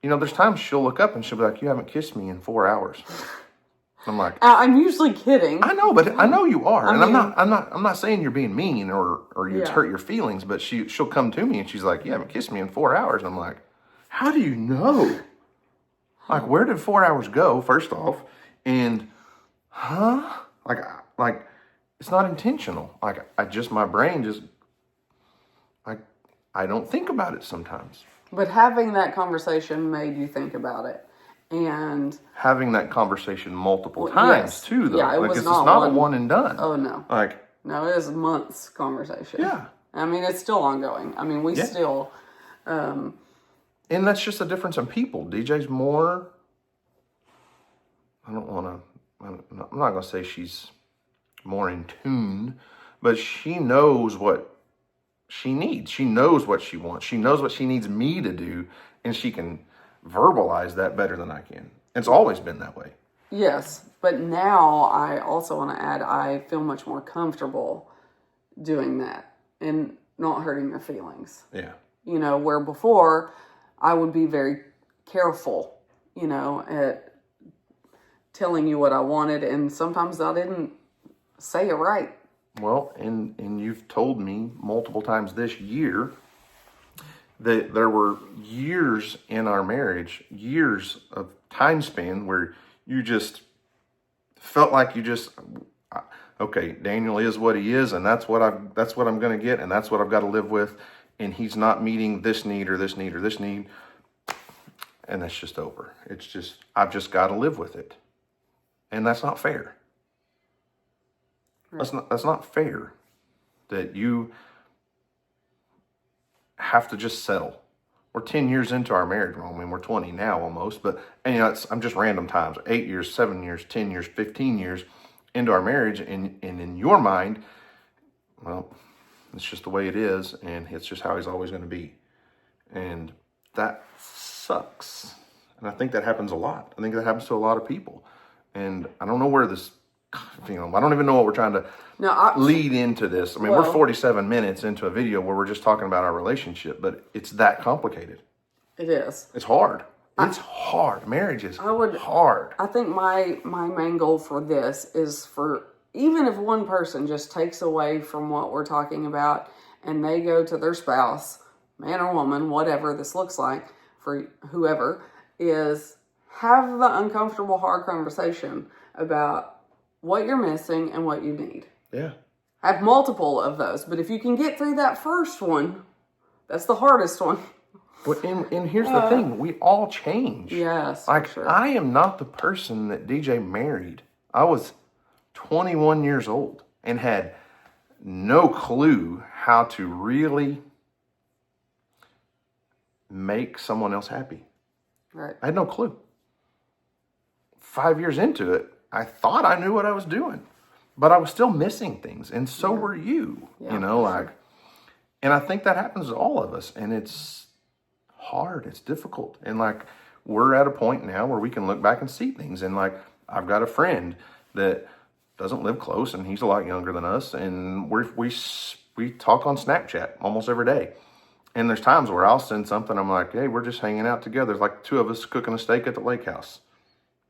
there's times she'll look up and she'll be like, "You haven't kissed me in 4 hours." I'm like, I'm usually kidding. I know, but I know you are, I and mean, I'm not saying you're being mean or you Yeah. hurt your feelings, but she'll come to me and she's like, "You haven't kissed me in 4 hours," and I'm like, "How do you know? Like, where did 4 hours go? First off, and like it's not intentional. Like my brain just I don't think about it sometimes." But having that conversation made you think about it. And having that conversation multiple times yes. too, though. Yeah, it's not a one and done. Oh, no. No, it is a months conversation. Yeah. I mean, it's still ongoing. I mean, we still... and that's just a difference in people. DJ's more... I'm not going to say she's more in tune, but she knows what she needs. She knows what she wants. She knows what she needs me to do, and she can verbalize that better than I can. It's always been that way. Yes, but now I also want to add, I feel much more comfortable doing that and not hurting her feelings. Yeah. Where before I would be very careful, at telling you what I wanted, and sometimes I didn't say it right. Well, and you've told me multiple times this year that there were years in our marriage, years of time span where you just felt like okay, Daniel is what he is, and that's what I'm going to get, and that's what I've got to live with, and he's not meeting this need or this need or this need, and that's just over. It's just, I've just got to live with it, and that's not fair. Right. That's not fair that you have to just settle. We're 10 years into our marriage. I mean, we're 20 now almost, but, and I'm just random times, 8 years, 7 years, 10 years, 15 years into our marriage. And in your mind, well, it's just the way it is. And it's just how he's always going to be. And that sucks. And I think that happens a lot. I think that happens to a lot of people. And I don't know where this, I don't even know what we're trying to lead into this. I mean, we're 47 minutes into a video where we're just talking about our relationship, but it's that complicated. It is. It's hard. It's hard. Marriage is hard. I think my main goal for this is for, even if one person just takes away from what we're talking about and they go to their spouse, man or woman, whatever this looks like for whoever, is have the uncomfortable, hard conversation about what you're missing and what you need. Yeah. Have multiple of those. But if you can get through that first one, that's the hardest one. But and here's the thing. We all change. Yes, like, for sure. I am not the person that DJ married. I was 21 years old and had no clue how to really make someone else happy. Right. I had no clue. 5 years into it, I thought I knew what I was doing, but I was still missing things, and so were you. Sure. And I think that happens to all of us, and it's hard, it's difficult, and we're at a point now where we can look back and see things, and I've got a friend that doesn't live close, and he's a lot younger than us, and we talk on Snapchat almost every day. And there's times where I'll send something, I'm like, hey, we're just hanging out together. There's 2 of us cooking a steak at the lake house,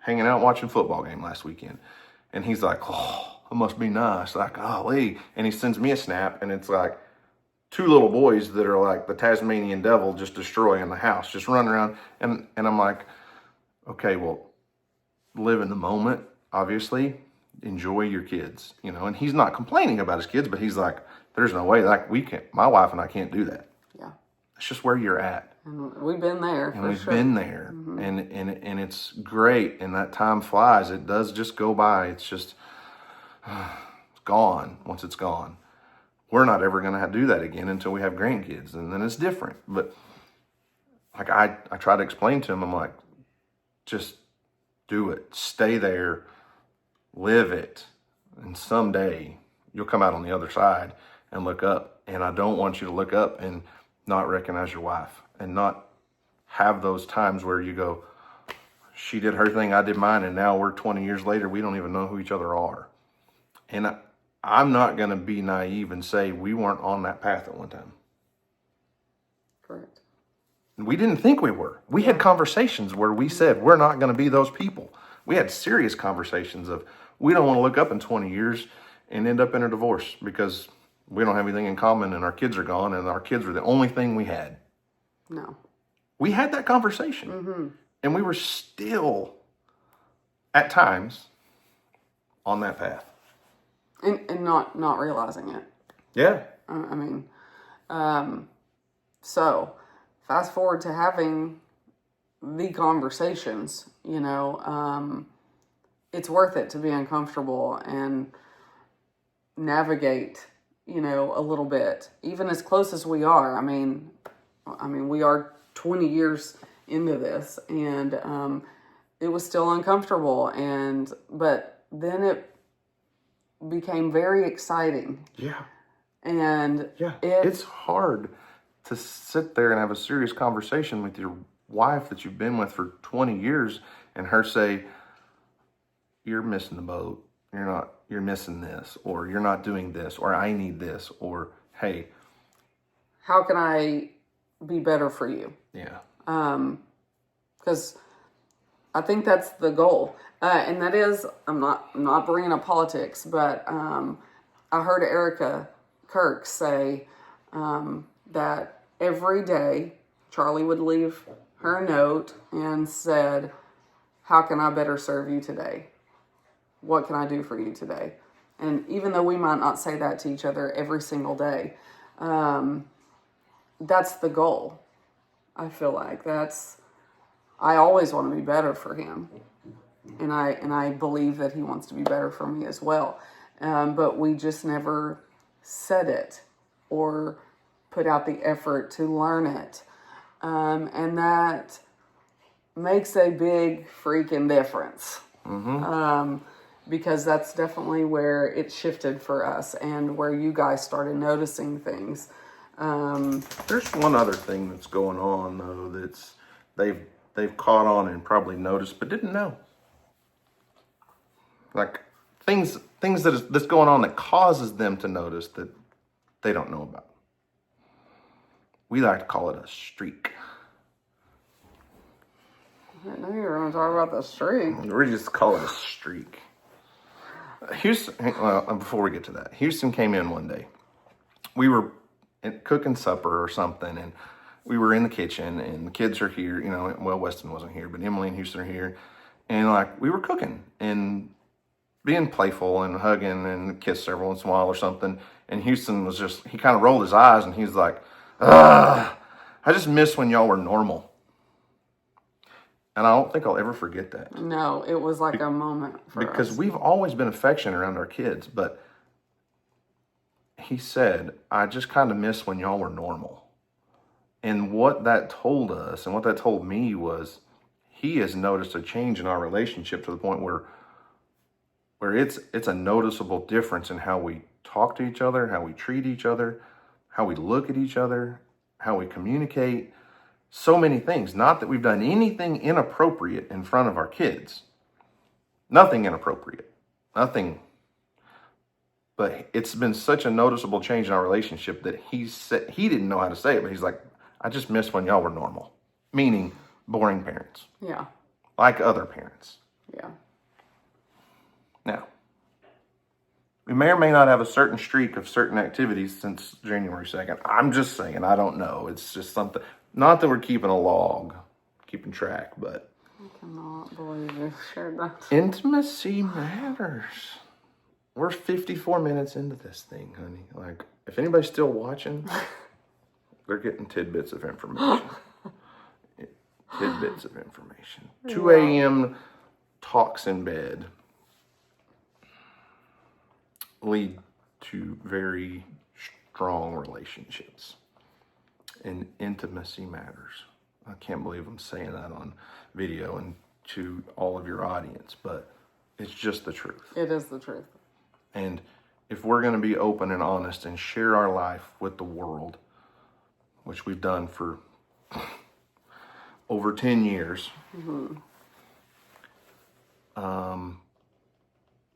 hanging out watching football game last weekend. And he's like, oh, it must be nice. Golly. And he sends me a snap, and it's 2 little boys that are like the Tasmanian devil just destroying the house, just running around. And I'm like, okay, well, live in the moment, obviously. Enjoy your kids, And he's not complaining about his kids, but he's like, there's no way, we can't, my wife and I can't do that. Yeah. It's just where you're at. And we've been there. And we've been there. Mm-hmm. And it's great. And that time flies. It does just go by. It's just, it's gone once it's gone. We're not ever going to do that again until we have grandkids. And then it's different. But I try to explain to him, I'm like, just do it. Stay there. Live it. And someday you'll come out on the other side and look up. And I don't want you to look up and not recognize your wife and not have those times where you go, she did her thing, I did mine, and now we're 20 years later, we don't even know who each other are. And I'm not going to be naive and say we weren't on that path at one time. Correct. We didn't think we were. We had conversations where we said we're not going to be those people. We had serious conversations of we don't want to look up in 20 years and end up in a divorce because we don't have anything in common and our kids are gone and our kids were the only thing we had. No. We had that conversation. And we were still, at times, on that path. And not realizing it. Yeah. I mean, so fast forward to having the conversations, it's worth it to be uncomfortable and navigate, a little bit, even as close as we are. I mean, we are 20 years into this, and it was still uncomfortable, but then it became very exciting. Yeah. And it's hard to sit there and have a serious conversation with your wife that you've been with for 20 years and her say, you're missing the boat. You're missing this, or you're not doing this, or I need this, or hey, how can I be better for you? Yeah. Because I think that's the goal. And that is, I'm not bringing up politics, but I heard Erica Kirk say that every day Charlie would leave her a note and said, how can I better serve you today? What can I do for you today? And even though we might not say that to each other every single day, that's the goal. I feel like I always want to be better for him. And I believe that he wants to be better for me as well. But we just never said it or put out the effort to learn it. And that makes a big freaking difference. Because that's definitely where it shifted for us and where you guys started noticing things. There's one other thing that's going on though that's they've caught on and probably noticed but didn't know. Like things that's going on that causes them to notice that they don't know about. We like to call it a streak. I know you were going to talk about the streak. We just call it a streak. Houston, well, before we get to that, Houston came in one day. We were cooking supper or something, and we were in the kitchen, and the kids are here. Weston wasn't here, but Emily and Houston are here. And, we were cooking and being playful and hugging and kissed every once in a while or something. And Houston was he kind of rolled his eyes, and he's like, I just miss when y'all were normal. And I don't think I'll ever forget that. No, it was like a moment for us. Because we've always been affectionate around our kids, but he said, I just kind of miss when y'all were normal. And what that told us and what that told me was he has noticed a change in our relationship to the point where it's a noticeable difference in how we talk to each other, how we treat each other, how we look at each other, how we communicate. So many things. Not that we've done anything inappropriate in front of our kids. Nothing inappropriate. Nothing. But it's been such a noticeable change in our relationship that he said, he didn't know how to say it, but he's like, I just miss when y'all were normal. Meaning boring parents. Yeah. Like other parents. Yeah. Now, we may or may not have a certain streak of certain activities since January 2nd. I'm just saying, I don't know. It's just something. Not that we're keeping a log, keeping track, but... I cannot believe you shared that. Intimacy matters. We're 54 minutes into this thing, honey. If anybody's still watching, they're getting tidbits of information. Tidbits of information. 2 a.m. talks in bed lead to very strong relationships. And intimacy matters. I can't believe I'm saying that on video and to all of your audience, but it's just the truth. It is the truth. And if we're going to be open and honest and share our life with the world, which we've done for over 10 years,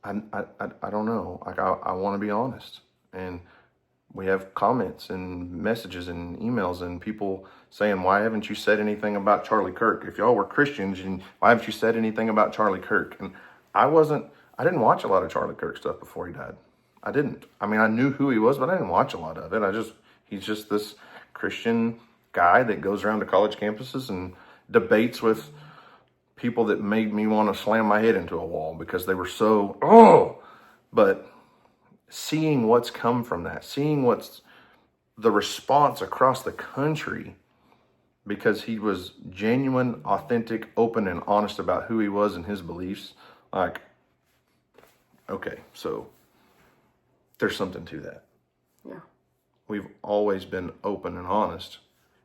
I don't know. Like, I want to be honest. And we have comments and messages and emails and people saying, why haven't you said anything about Charlie Kirk? If y'all were Christians, and why haven't you said anything about Charlie Kirk? And I didn't watch a lot of Charlie Kirk stuff before he died. I didn't. I mean, I knew who he was, but I didn't watch a lot of it. He's just this Christian guy that goes around to college campuses and debates with people that made me want to slam my head into a wall because they were so, but seeing what's come from that, seeing what's the response across the country, because he was genuine, authentic, open, and honest about who he was and his beliefs. Like, okay, so there's something to that. Yeah. We've always been open and honest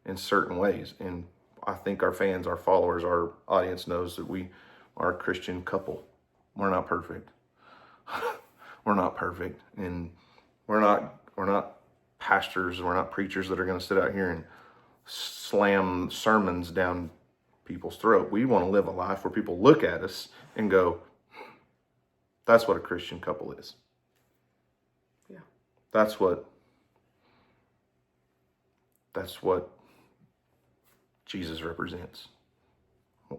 in certain ways. And I think our fans, our followers, our audience knows that we are a Christian couple. We're not perfect. We're not perfect. And we're not pastors, we're not preachers that are going to sit out here and slam sermons down people's throat. We want to live a life where people look at us and go, that's what a Christian couple is. Yeah. That's what Jesus represents.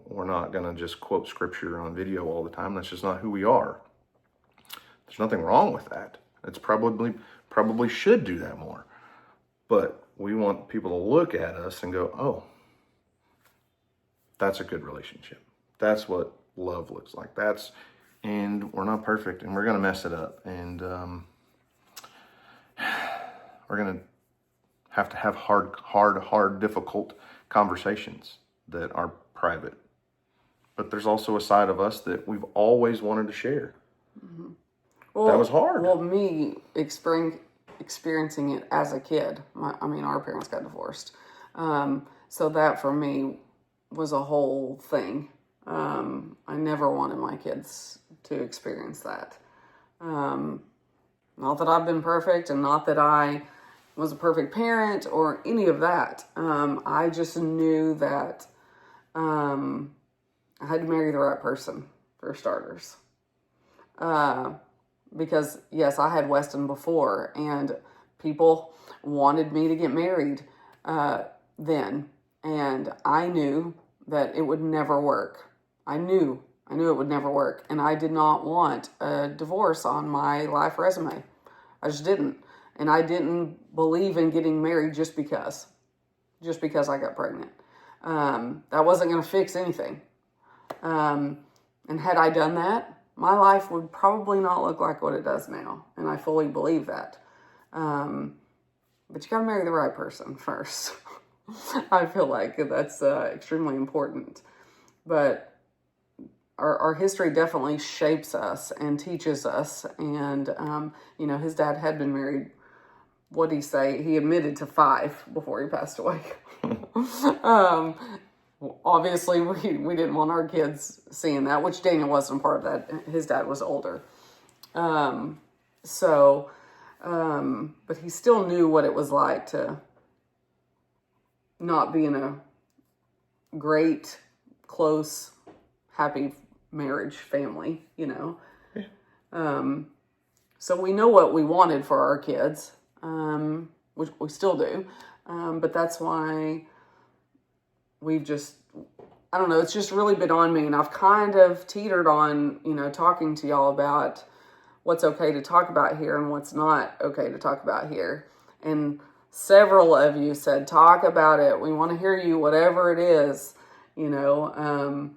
We're not going to just quote scripture on video all the time. That's just not who we are. There's nothing wrong with that. It's probably should do that more. But we want people to look at us and go, oh, that's a good relationship. That's what love looks like. And we're not perfect, and we're going to mess it up. And we're going to have hard, difficult conversations that are private. But there's also a side of us that we've always wanted to share. Mm-hmm. Well, that was hard. Well, me experiencing it as a kid, our parents got divorced. So that for me was a whole thing. I never wanted my kids to experience that. Not that I've been perfect, and not that I was a perfect parent or any of that. I just knew that I had to marry the right person, for starters. Because, yes, I had Weston before, and people wanted me to get married then. And I knew that it would never work. I knew it would never work. And I did not want a divorce on my life resume. I just didn't. And I didn't believe in getting married just because I got pregnant. That wasn't going to fix anything. And had I done that, my life would probably not look like what it does now. And I fully believe that. But you got to marry the right person first. I feel like that's extremely important. But our history definitely shapes us and teaches us. And, his dad had been married. What did he say? He admitted to 5 before he passed away. Obviously, we didn't want our kids seeing that, which Daniel wasn't part of that. His dad was older. But he still knew what it was like to not be in a great, close, happy marriage family, Yeah. So we know what we wanted for our kids, which we still do. But that's why we've just, I don't know, it's just really been on me. And I've kind of teetered on, talking to y'all about what's okay to talk about here and what's not okay to talk about here. And several of you said, talk about it. We want to hear you, whatever it is, and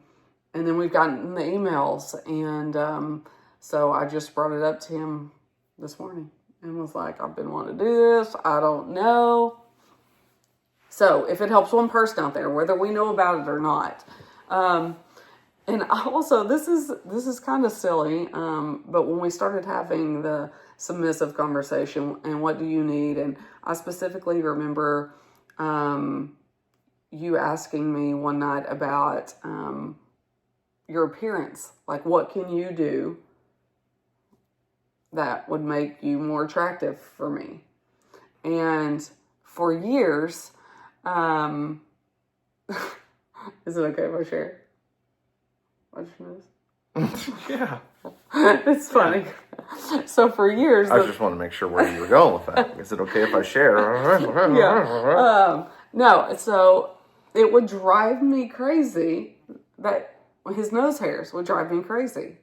then we've gotten the emails. And so I just brought it up to him this morning and was like, I've been wanting to do this. I don't know. So if it helps one person out there, whether we know about it or not. And also, this is kind of silly, but when we started having the submissive conversation and what do you need, and I specifically remember you asking me one night about your appearance. Like, what can you do that would make you more attractive for me? And for years, is it okay if I share? What'd you notice? Yeah. It's funny. So for years, I just want to make sure where you were going with that. Is it okay if I share? yeah. No, so it would drive me crazy that his nose hairs would drive me crazy.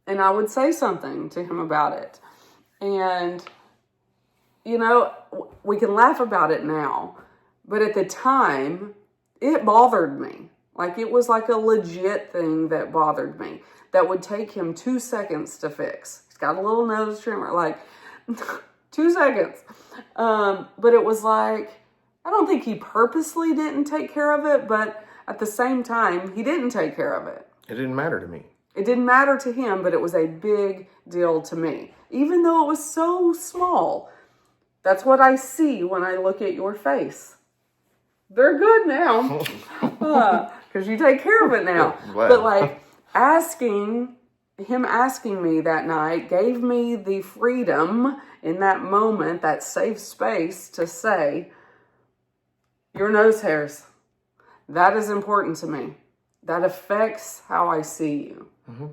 And I would say something to him about it. And, you know, we can laugh about it now, but at the time, it bothered me. Like, it was like a legit thing that bothered me that would take him 2 seconds to fix. He's got a little nose trimmer, like 2 seconds. But it was like, I don't think he purposely didn't take care of it, but at the same time, he didn't take care of it. It didn't matter to me. It didn't matter to him, but it was a big deal to me. Even though it was so small. That's what I see when I look at your face. They're good now. Because you take care of it now. But like asking me that night gave me the freedom in that moment, that safe space to say, your nose hairs, that is important to me. That affects how I see you. Mm-hmm.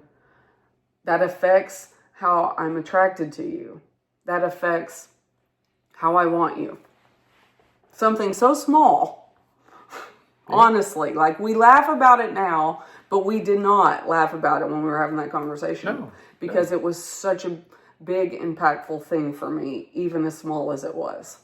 That affects how I'm attracted to you. That affects how I want you. Something so small. Yeah. Honestly, like we laugh about it now, but we did not laugh about it when we were having that conversation. Because it was such a big, impactful thing for me, even as small as it was.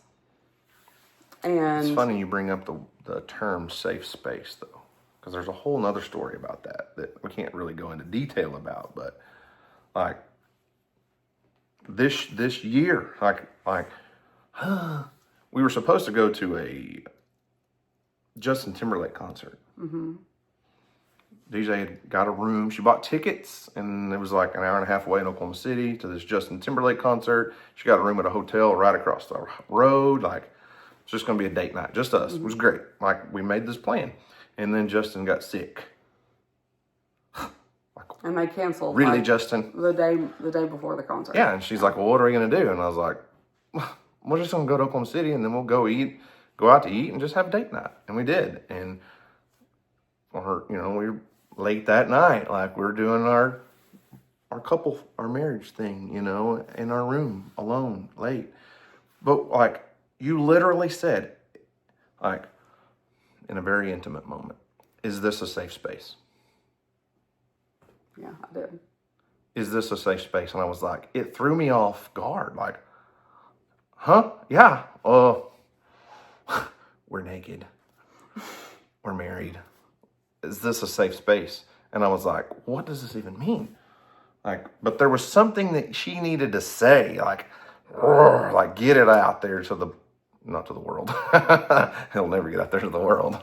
And it's funny you bring up the term safe space, though, because there's a whole nother story about that we can't really go into detail about. But like this year, we were supposed to go to a Justin Timberlake concert. Mm-hmm. DJ had got a room. She bought tickets, and it was like an hour and a half away in Oklahoma City to this Justin Timberlake concert. She got a room at a hotel right across the road. Like, it's just going to be a date night, just us. Mm-hmm. It was great. Like, we made this plan, and then Justin got sick. And they canceled. Really, like, Justin? The day before the concert. Yeah, and she's like, well, what are we going to do? And I was like, we're just going to go to Oklahoma City, and then we'll go out to eat, and just have a date night. And we did. And we were late that night, like we're doing our marriage thing, in our room alone, late. But like you literally said, like in a very intimate moment, is this a safe space? Yeah, I did. Is this a safe space? And I was like, it threw me off guard. Like, huh? Yeah. We're naked. We're married. Is this a safe space? And I was like, what does this even mean? Like, but there was something that she needed to say, like get it out there not to the world. He'll never get out there to the world.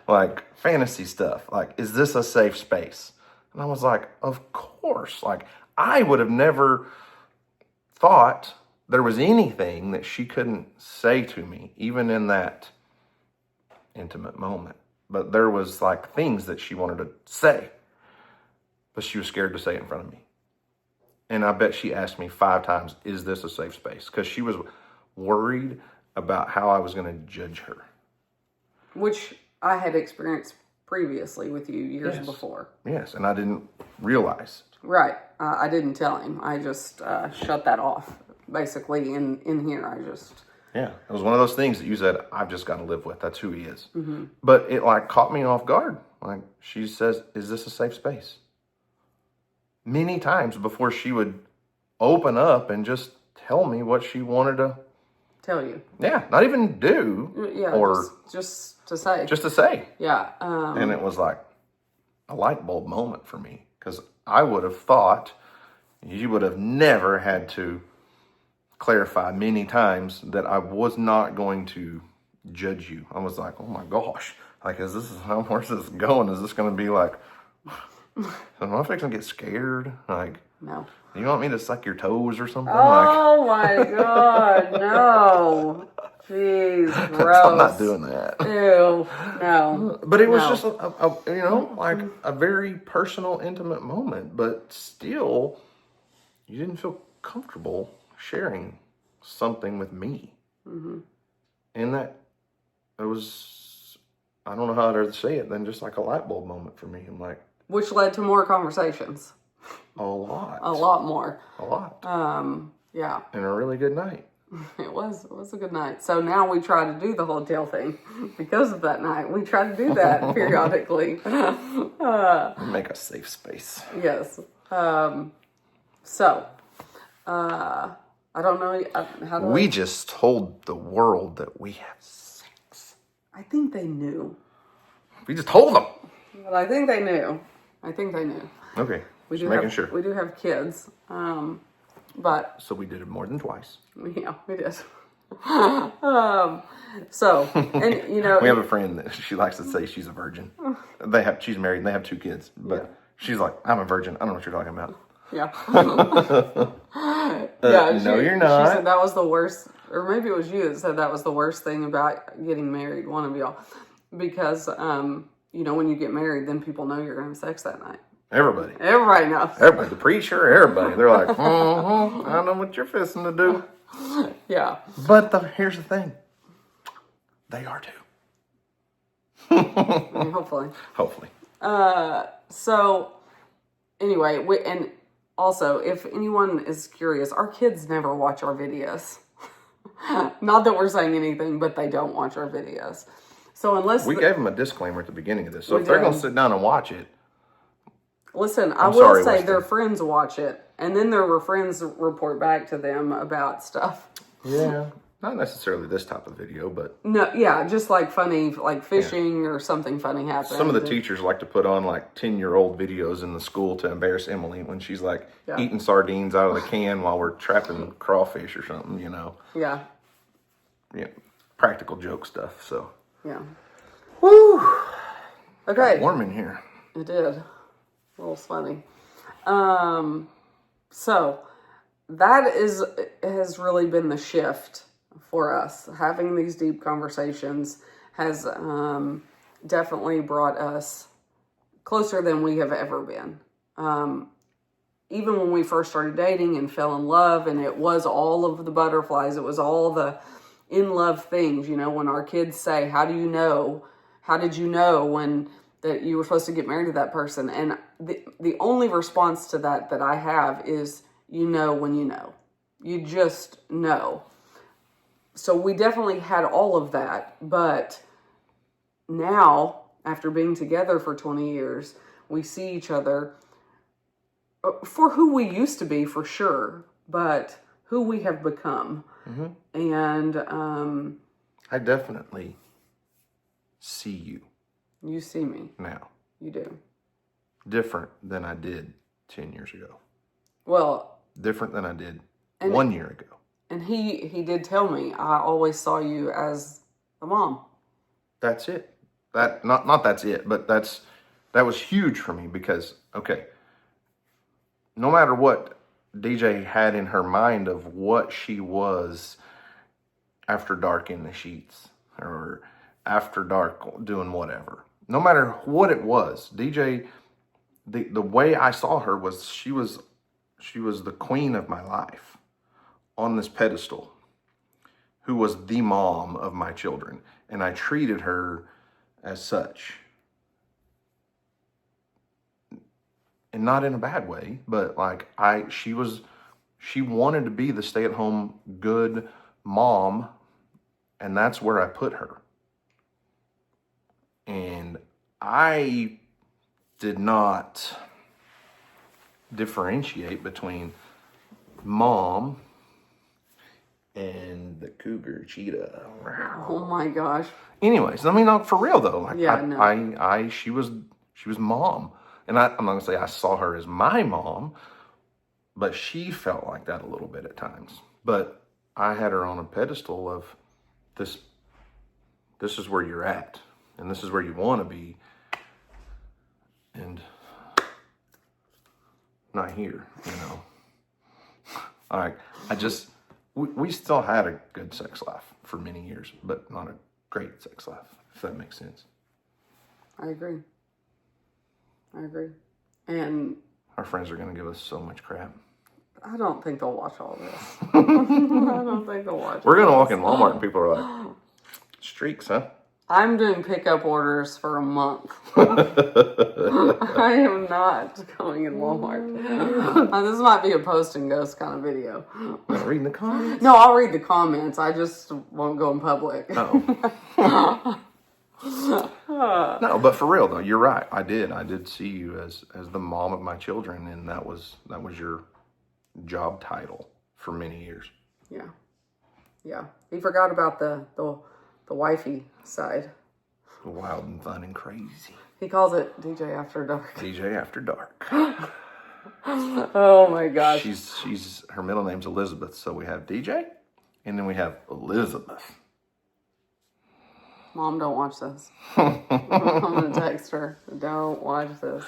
Like fantasy stuff. Like, is this a safe space? And I was like, of course. Like, I would have never thought there was anything that she couldn't say to me, even in that intimate moment. But there was like things that she wanted to say, but she was scared to say it in front of me. And I bet she asked me 5 times, is this a safe space? Because she was worried about how I was going to judge her. Which I had experienced previously with you years before. Yes, and I didn't realize. Right. I didn't tell him. I just shut that off. Basically, in here, Yeah, it was one of those things that you said, I've just got to live with. That's who he is. Mm-hmm. But it like caught me off guard. Like she says, is this a safe space? Many times before she would open up and just tell me what she wanted to tell you. Yeah, not even do. Yeah, or just to say. Just to say. Yeah. And it was like a light bulb moment for me, because I would have thought you would have never had to clarify many times that I was not going to judge you. I was like, oh my gosh, like, where's this going? Is this going to be like, am I fixing to get scared? Like, no. You want me to suck your toes or something? Oh my God, no. Jeez, gross. I'm not doing that. Ew, no. But it was just, like a very personal, intimate moment. But still, you didn't feel comfortable sharing something with me. Mm-hmm. And that, it was, I don't know how to say it, than just like a light bulb moment for me. I'm like, which led to more conversations. A lot. A lot more. A lot. Yeah. And a really good night. It was a good night. So now we try to do the hotel thing because of that night. We try to do that periodically. Make a safe space. Yes. So, I don't know how to. We just told the world that we have sex. I think they knew. We just told them. But I think they knew. Okay. We Just do making have, sure. We do have kids. But So we did it more than twice. yeah, we did. So, and you know, We have a friend that she likes to say she's a virgin. She's married and they have 2 kids, but she's like, I'm a virgin. I don't know what you're talking about. yeah. No, you're not. She said that was the worst, or maybe it was you that said that was the worst thing about getting married, one of y'all. Because, you know, when you get married, then people know you're going to have sex that night. Everybody knows. Everybody. The preacher, everybody. They're like, I know what you're fixing to do. Yeah. But here's the thing. They are too. I mean, hopefully. Hopefully. So, anyway, and also, if anyone is curious, our kids never watch our videos. Not that we're saying anything, but they don't watch our videos. So unless... We gave them a disclaimer at the beginning of this. So if they're going to sit down and watch it... Listen, I will say their friends watch it. And then their friends report back to them about stuff. Yeah. Not necessarily this type of video, but... No, yeah, just like funny, like fishing or something funny happened. Some of the teachers like to put on like 10-year-old videos in the school to embarrass Emily when she's like eating sardines out of the can while we're trapping crawfish or something, you know. Yeah. Yeah. Practical joke stuff, so. Yeah. Woo! Okay. Got warm in here. It did. A little sweaty. So that has really been the shift for us. Having these deep conversations has definitely brought us closer than we have ever been. Even when we first started dating and fell in love, and it was all of the butterflies, it was all the in love things, you know, when our kids say, how did you know when that you were supposed to get married to that person? And the only response to that I have is, you know when you know. You just know. So we definitely had all of that, but now, after being together for 20 years, we see each other for who we used to be, for sure, but who we have become. Mm-hmm. And I definitely see you. You see me. Now. You do. Different than I did 10 years ago. Well. Different than I did 1 year ago. And he did tell me, I always saw you as a mom. That's it. Not that's it, but that was huge for me because, okay, no matter what DJ had in her mind of what she was after dark in the sheets or after dark doing whatever, no matter what it was, DJ, the way I saw her was she was the queen of my life on this pedestal, who was the mom of my children, and I treated her as such. And not in a bad way, but like she wanted to be the stay-at-home good mom, and that's where I put her. And I did not differentiate between mom and the cougar cheetah. Oh my gosh. Anyways, I mean, for real though, like yeah, she was mom. And I'm not going to say I saw her as my mom, but she felt like that a little bit at times. But I had her on a pedestal of this is where you're at, and this is where you want to be, and not here, you know. Like, we still had a good sex life for many years, but not a great sex life, if that makes sense. I agree. And our friends are going to give us so much crap. I don't think they'll watch all this. I don't think they'll watch We're going to walk in Walmart and people are like, streaks, huh? I'm doing pickup orders for a month. I am not going in Walmart. This might be a post and ghost kind of video. Not reading the comments? No, I'll read the comments. I just won't go in public. Oh. No, but for real though, you're right. I did see you as the mom of my children, and that was your job title for many years. Yeah. He forgot about the wifey side. Wild and fun and crazy. He calls it DJ After Dark. DJ After Dark. Oh my gosh. She's her middle name's Elizabeth, so we have DJ, and then we have Elizabeth. Mom, don't watch this. I'm gonna text her. Don't watch this.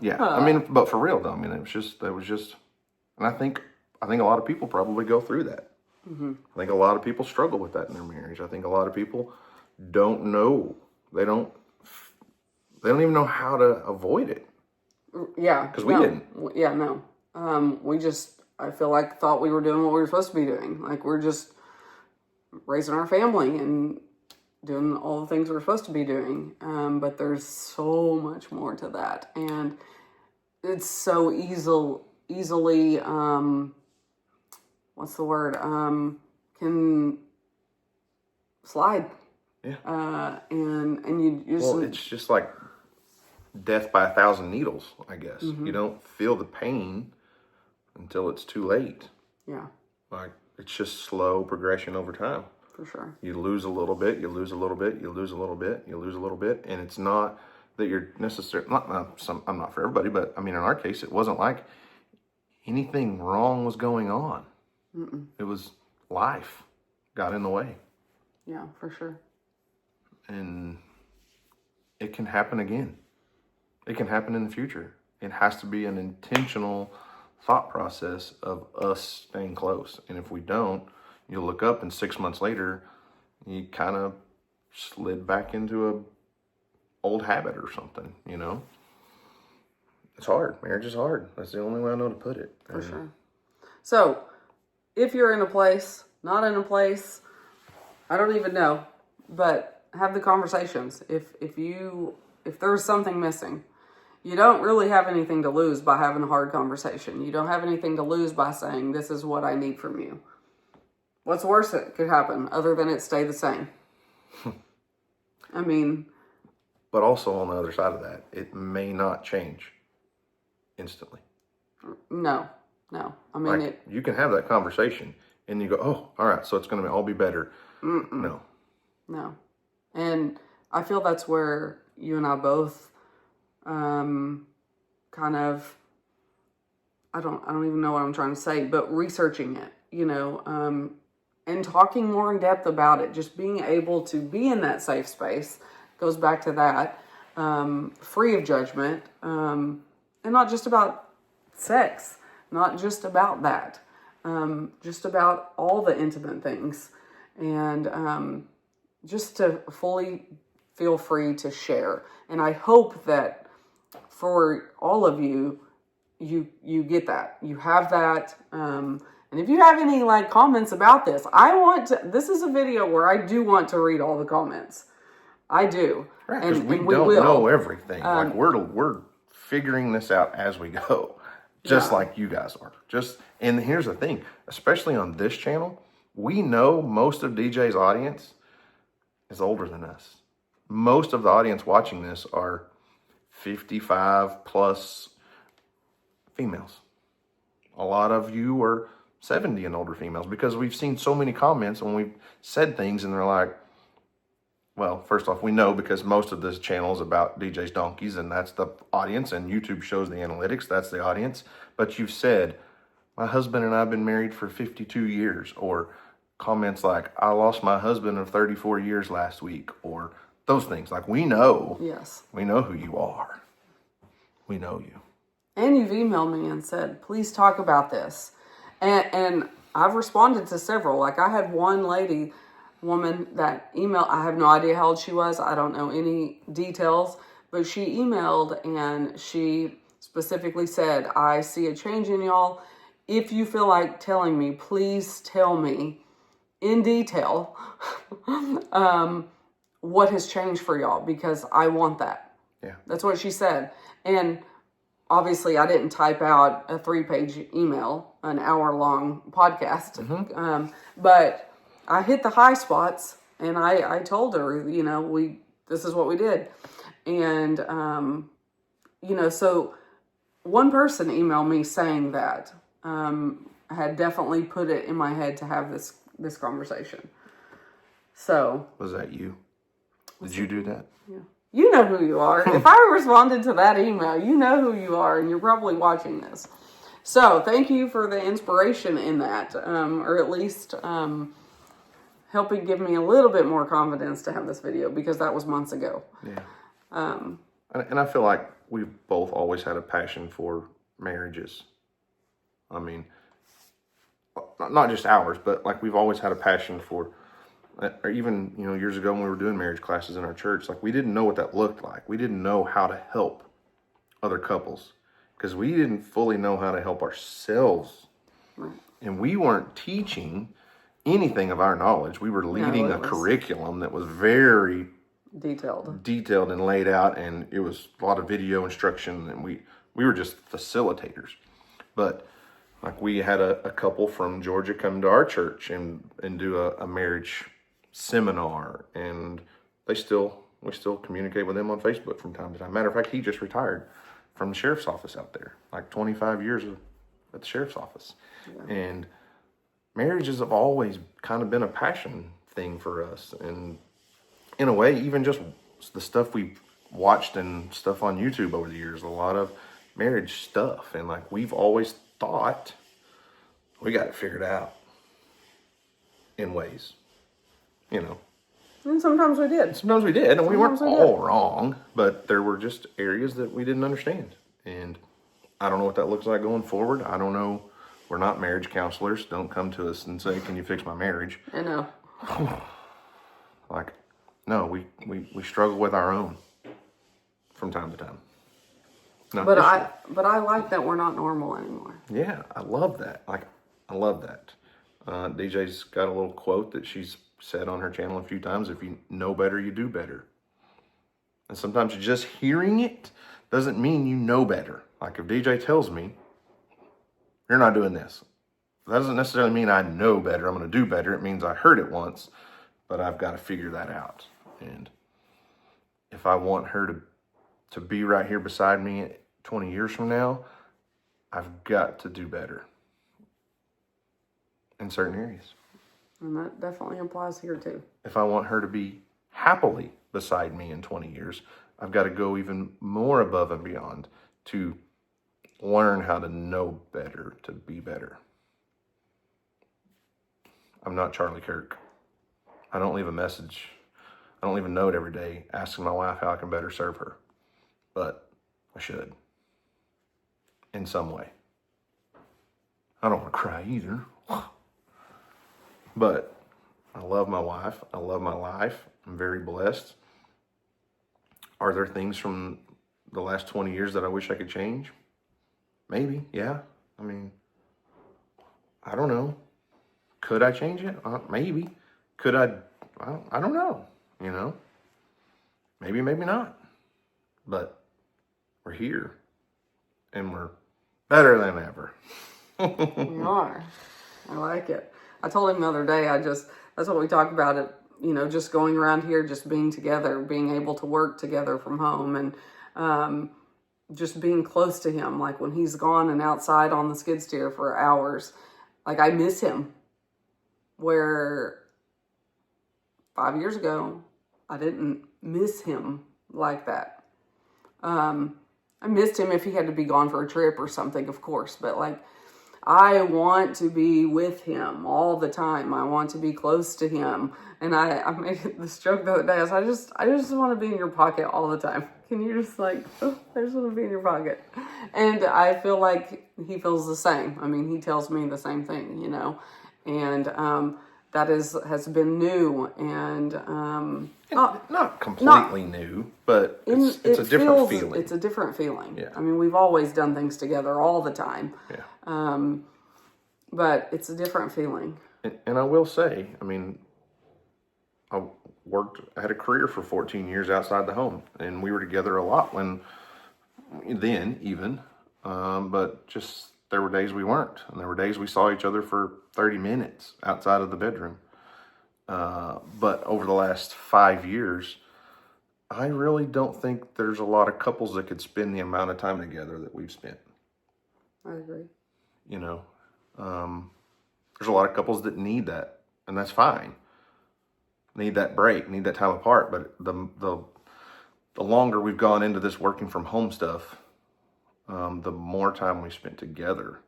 Yeah, I mean, but for real though, I mean, it was just, and I think a lot of people probably go through that. I think a lot of people struggle with that in their marriage. I think a lot of people don't know. They don't even know how to avoid it. Yeah. Because we didn't. Yeah, no. We just, I feel like, thought we were doing what we were supposed to be doing. Like, we're just raising our family and doing all the things we're supposed to be doing. But there's so much more to that. And it's so easily, what's the word? Can slide. Yeah. And you just... Well, it's just like death by 1,000 needles, I guess. You don't feel the pain until it's too late. Yeah. Like, it's just slow progression over time. For sure. You lose a little bit, you lose a little bit, you lose a little bit, you lose a little bit, and it's not that you're necessarily, I'm not for everybody, but I mean, in our case, it wasn't like anything wrong was going on. It was life got in the way. Yeah, for sure. And it can happen again. It can happen in the future. It has to be an intentional thought process of us staying close. And if we don't, you'll look up and 6 months later, you kind of slid back into a old habit or something, you know? It's hard. Marriage is hard. That's the only way I know to put it. For sure. So, if you're in a place, not in a place, I don't even know, but have the conversations. If there's something missing, you don't really have anything to lose by having a hard conversation. You don't have anything to lose by saying, this is what I need from you. What's worse that could happen other than it stay the same? I mean... But also on the other side of that, it may not change instantly. No. I mean, like, you can have that conversation and you go, oh, all right, so it's going to all be better. No. And I feel that's where you and I both kind of, I don't even know what I'm trying to say, but researching it, you know, and talking more in depth about it, just being able to be in that safe space goes back to that, free of judgment, and not just about sex, not just about that, just about all the intimate things, and just to fully feel free to share. And I hope that for all of you, you get that, you have that. And if you have any like comments about this, this is a video where I do want to read all the comments. I do. Right, because we don't know everything. Like we're figuring this out as we go. Just like you guys are. And here's the thing, especially on this channel, we know most of DJ's audience is older than us. Most of the audience watching this are 55 plus females. A lot of you are 70 and older females because we've seen so many comments when we've said things and they're like, well, first off, we know because most of this channel is about DJ's donkeys and that's the audience, and YouTube shows the analytics, that's the audience. But you've said, my husband and I have been married for 52 years, or comments like, I lost my husband of 34 years last week, or those things. Like, we know. Yes. We know who you are. We know you. And you've emailed me and said, please talk about this. And I've responded to several. Like, I had one woman that emailed, I have no idea how old she was. I don't know any details, but she emailed and she specifically said, I see a change in y'all. If you feel like telling me, please tell me. in detail what has changed for y'all, because I want that. Yeah. That's what she said. And obviously I didn't type out a 3-page email, an hour-long podcast. But I hit the high spots, and I told her, you know, this is what we did. And, you know, so one person emailed me saying that, had definitely put it in my head to have this conversation. So. Was that you? Did you do that? Yeah. You know who you are. If I responded to that email, you know who you are, and you're probably watching this. So thank you for the inspiration in that, or at least helping give me a little bit more confidence to have this video, because that was months ago. Yeah. And I feel like we've both always had a passion for marriages. I mean, not just ours, but like we've always had a passion for, or even, you know, years ago when we were doing marriage classes in our church, like we didn't know what that looked like. We didn't know how to help other couples because we didn't fully know how to help ourselves. Right. And we weren't teaching anything of our knowledge. We were leading a curriculum that was very detailed and laid out, and it was a lot of video instruction, and we were just facilitators. But like we had a couple from Georgia come to our church and do a marriage seminar, and we still communicate with them on Facebook from time to time. Matter of fact, he just retired from the sheriff's office out there, like 25 years at the sheriff's office. Yeah. And marriages have always kind of been a passion thing for us, and in a way, even just the stuff we've watched and stuff on YouTube over the years, a lot of marriage stuff, and like we've always thought we got it figured out in ways, you know. And sometimes we did. And we weren't all wrong, but there were just areas that we didn't understand. And I don't know what that looks like going forward. I don't know. We're not marriage counselors. Don't come to us and say, "Can you fix my marriage?" I know. Like, no, we struggle with our own from time to time. No, but I like that we're not normal anymore. Yeah, I love that. Like, I love that. DJ's got a little quote that she's said on her channel a few times: if you know better, you do better. And sometimes just hearing it doesn't mean you know better. Like if DJ tells me, you're not doing this, that doesn't necessarily mean I know better. I'm going to do better. It means I heard it once, but I've got to figure that out. And if I want her to be right here beside me 20 years from now, I've got to do better in certain areas. And that definitely applies here too. If I want her to be happily beside me in 20 years, I've got to go even more above and beyond to learn how to know better, to be better. I'm not Charlie Kirk. I don't leave a message. I don't leave a note every day asking my wife how I can better serve her. But I should. In some way. I don't want to cry either. But I love my wife. I love my life. I'm very blessed. Are there things from the last 20 years that I wish I could change? Maybe, yeah. I mean, I don't know. Could I change it? Maybe. Could I? I don't know, you know. Maybe, maybe not. But we're here. And we're better than ever. We are. I like it. I told him the other day, that's what we talked about it, you know, just going around here, just being together, being able to work together from home, and just being close to him. Like when he's gone and outside on the skid steer for hours, like I miss him. Where 5 years ago, I didn't miss him like that. I missed him if he had to be gone for a trip or something, of course, but like, I want to be with him all the time. I want to be close to him. And I made this joke the other day. I just want to be in your pocket all the time. Can you just like, I just want to be in your pocket. And I feel like he feels the same. I mean, he tells me the same thing, you know. And that has been new and not completely new, but it's a different feeling. It's a different feeling. Yeah. I mean, we've always done things together all the time. Yeah. But it's a different feeling. And I will say, I mean, I had a career for 14 years outside the home, and we were together a lot even, but just there were days we weren't, and there were days we saw each other for 30 minutes outside of the bedroom. But over the last 5 years, I really don't think there's a lot of couples that could spend the amount of time together that we've spent. I agree. You know, there's a lot of couples that need that, and that's fine. Need that break, need that time apart. But the longer we've gone into this working from home stuff, the more time we spent together.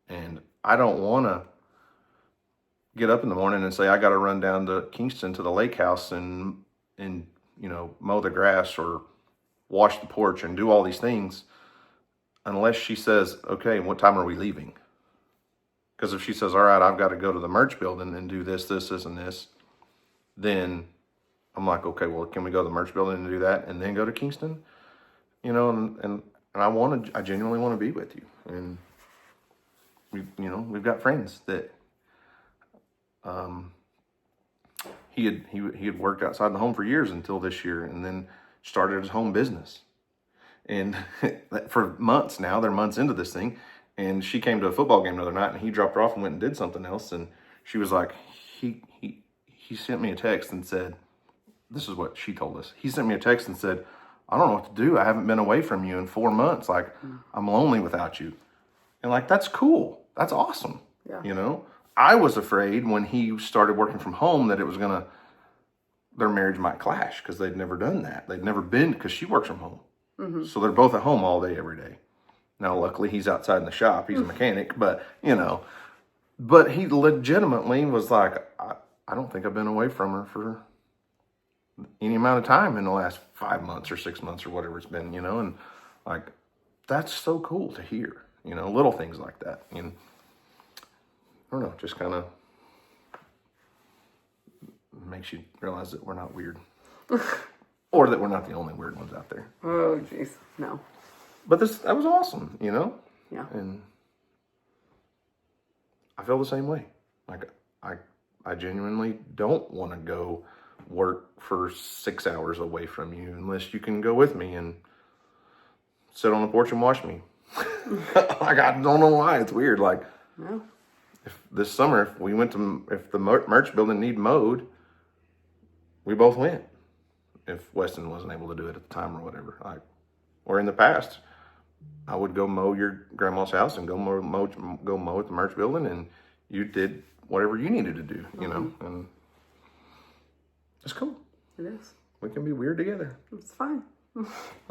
And I don't want to get up in the morning and say, I got to run down to Kingston to the lake house and mow the grass or wash the porch and do all these things, unless she says, okay, what time are we leaving? Because if she says, all right, I've got to go to the merch building and do this, and this, then I'm like, okay, well, can we go to the merch building and do that and then go to Kingston? And I genuinely want to be with you. And we've got friends that he had worked outside the home for years until this year, and then started his home business. And for months now, they're months into this thing, and she came to a football game the other night, and he dropped her off and went and did something else, and she was like, he sent me a text and said, this is what she told us. He sent me a text and said, I don't know what to do. I haven't been away from you in 4 months. Like, I'm lonely without you. And like, that's cool. That's awesome. Yeah. I was afraid when he started working from home that it was their marriage might clash, because they'd never done that. They'd never been, because she works from home. Mm-hmm. So they're both at home all day, every day. Now, luckily, he's outside in the shop. He's a mechanic, but he legitimately was like, I don't think I've been away from her for any amount of time in the last 5 months or 6 months or whatever it's been, and like, that's so cool to hear, little things like that. And I don't know, just kind of makes you realize that we're not weird. Or that we're not the only weird ones out there. Oh, jeez. No. But that was awesome, Yeah. And I feel the same way. Like, I genuinely don't want to go work for 6 hours away from you unless you can go with me and sit on the porch and watch me. Like, I don't know why. It's weird. Like, no. If this summer, if the merch building need mowed, we both went. If Weston wasn't able to do it at the time or whatever. Or in the past, I would go mow your grandma's house and go mow at the merch building, and you did whatever you needed to do, and it's cool. It is. We can be weird together. It's fine.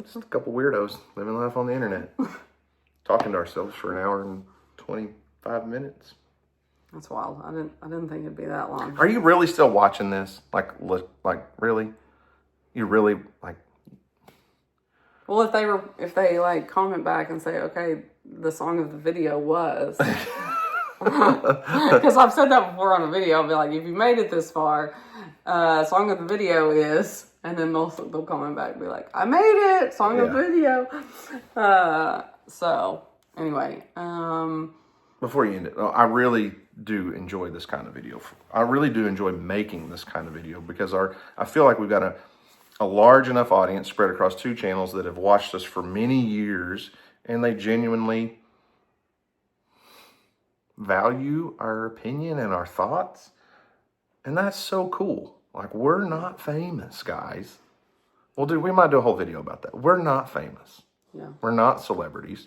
Just a couple weirdos living life on the internet, talking to ourselves for an hour and 25 minutes. That's wild. I didn't think it'd be that long. Are you really still watching this? Like really? You really like? Well, if they like comment back and say, okay, the song of the video was, because I've said that before on a video. I'll be like, if you made it this far, song of the video is, and then they'll comment back and be like, I made it, song of the video. So anyway, before you end it, I really do enjoy this kind of video. I really do enjoy making this kind of video, because I feel like we've got a large enough audience spread across 2 channels that have watched us for many years, and they genuinely value our opinion and our thoughts. And that's so cool. Like, we're not famous, guys. Well, dude, we might do a whole video about that. We're not famous. Yeah. We're not celebrities.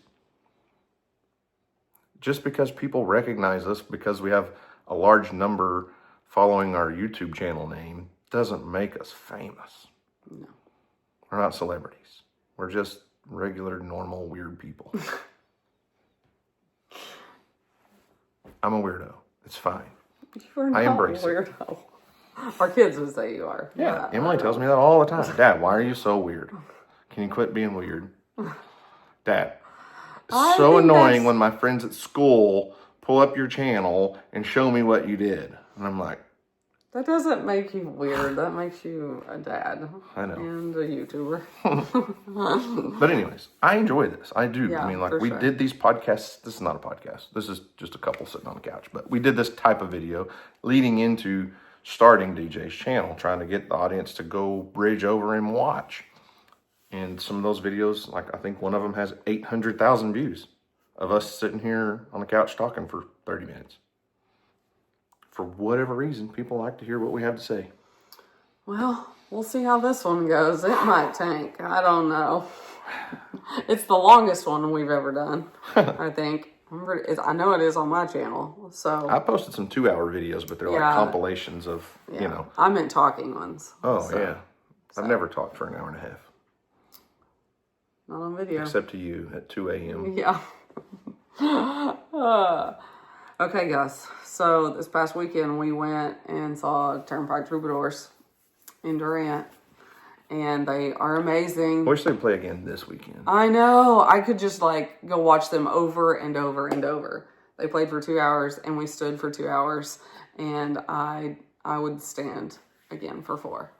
Just because people recognize us because we have a large number following our YouTube channel name doesn't make us famous. No. We're not celebrities. We're just regular, normal, weird people. I'm a weirdo. It's fine. You're not I embrace a weirdo. Our kids would say you are. Yeah, Emily tells me that all the time. Dad, why are you so weird? Can you quit being weird? Dad, it's so annoying when my friends at school pull up your channel and show me what you did. And I'm like, That doesn't make you weird. That makes you a dad. I know. And a YouTuber. But anyways, I enjoy this. I do. Yeah, I mean, like, for we sure. did these podcasts. This is not a podcast. This is just a couple sitting on the couch. But we did this type of video leading into starting DJ's channel, trying to get the audience to go bridge over and watch. And some of those videos, like, I think one of them has 800,000 views of us sitting here on the couch talking for 30 minutes. For whatever reason, people like to hear what we have to say. Well, we'll see how this one goes. It might tank. I don't know. It's the longest one we've ever done, I think. I know it is on my channel. So I posted some 2-hour videos, but they're like compilations of, you know. I meant talking ones. Oh, so, yeah. I've never talked for an hour and a half. Not on video. Except to you at 2 a.m. Yeah. Okay, guys. So this past weekend we went and saw Turnpike Troubadours in Durant. And they are amazing. I wish they'd play again this weekend. I know. I could just like go watch them over and over and over. They played for 2 hours and we stood for 2 hours. And I would stand again for 4.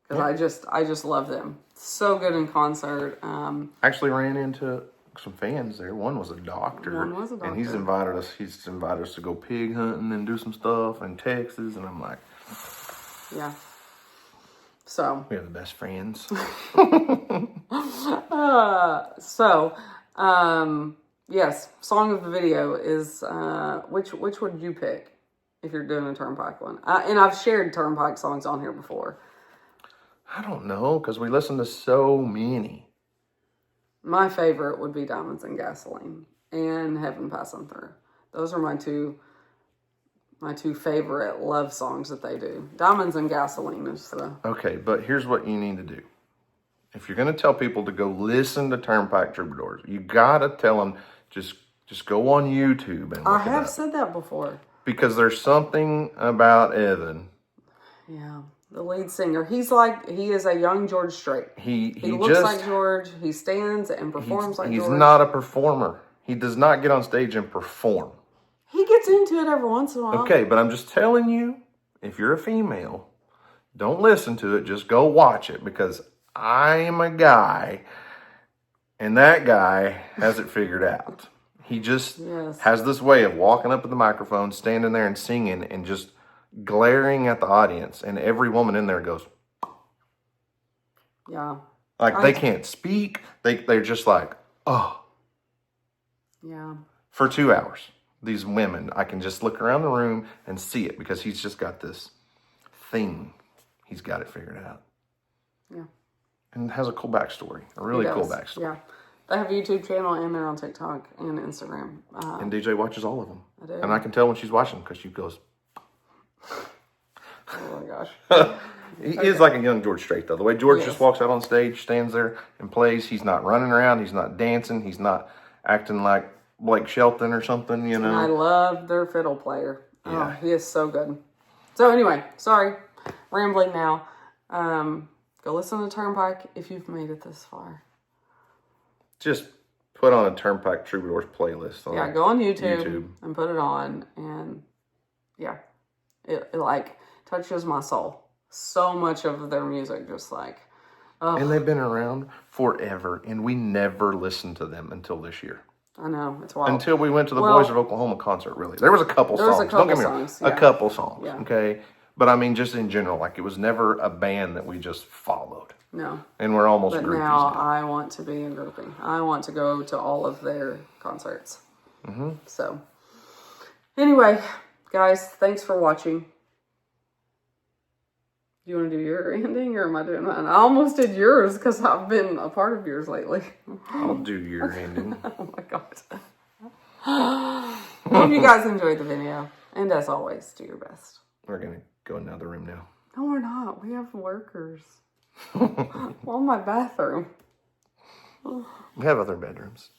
Because I just love them. So good in concert. Actually ran into some fans there. One was a doctor. And he's invited us to go pig hunting and do some stuff in Texas. And I'm like, yeah. So we have the best friends. Yes, song of the video is which would you pick if you're doing a Turnpike one? And I've shared Turnpike songs on here before. I don't know, because we listen to so many. My favorite would be Diamonds and Gasoline and Heaven Passing Through. Those are my two favorite love songs that they do. Diamonds and Gasoline is the... Okay, but here's what you need to do. If you're going to tell people to go listen to Turnpike Troubadours, you got to tell them just go on YouTube and look I have said that before. Because there's something about Evan. Yeah. The lead singer. He is a young George Strait. He looks like George. He stands and performs like George. He's not a performer. He does not get on stage and perform. He gets into it every once in a while. Okay, but I'm just telling you, if you're a female, don't listen to it. Just go watch it, because I am a guy, and that guy has it figured out. He just has this way of walking up to the microphone, standing there and singing, and just glaring at the audience, and every woman in there goes, yeah, like they can't speak. They're just like, oh, yeah. For 2 hours, these women, I can just look around the room and see it, because he's just got this thing. He's got it figured out. Yeah, and it has a cool backstory, a really cool backstory. Yeah, they have a YouTube channel and they're on TikTok and Instagram. And DJ watches all of them. I do. And I can tell when she's watching, because she goes. Oh my gosh. He is like a young George Strait, though. The way George just walks out on stage, stands there and plays. He's not running around. He's not dancing. He's not acting like Blake Shelton or something, you know. And I love their fiddle player. Yeah. Oh, he is so good. So anyway, sorry, rambling now. Go listen to Turnpike if you've made it this far. Just put on a Turnpike Troubadours playlist. Go on YouTube and put it on, and it like touches my soul. So much of their music, just like, and they've been around forever, and we never listened to them until this year. I know, it's wild. Until we went to the Boys of Oklahoma concert, really. There was a couple songs. Don't get me wrong. A couple songs, okay? But I mean, just in general, like, it was never a band that we just followed. No. And we're almost groupies now. I want to be a groupie. I want to go to all of their concerts. Mm-hmm. So, anyway, guys, thanks for watching. Do you want to do your ending, or am I doing mine? I almost did yours because I've been a part of yours lately. I'll do your ending. Oh my God. Hope you guys enjoyed the video. And as always, do your best. We're going to go in another room now. No, we're not. We have workers. Well, my bathroom. We have other bedrooms.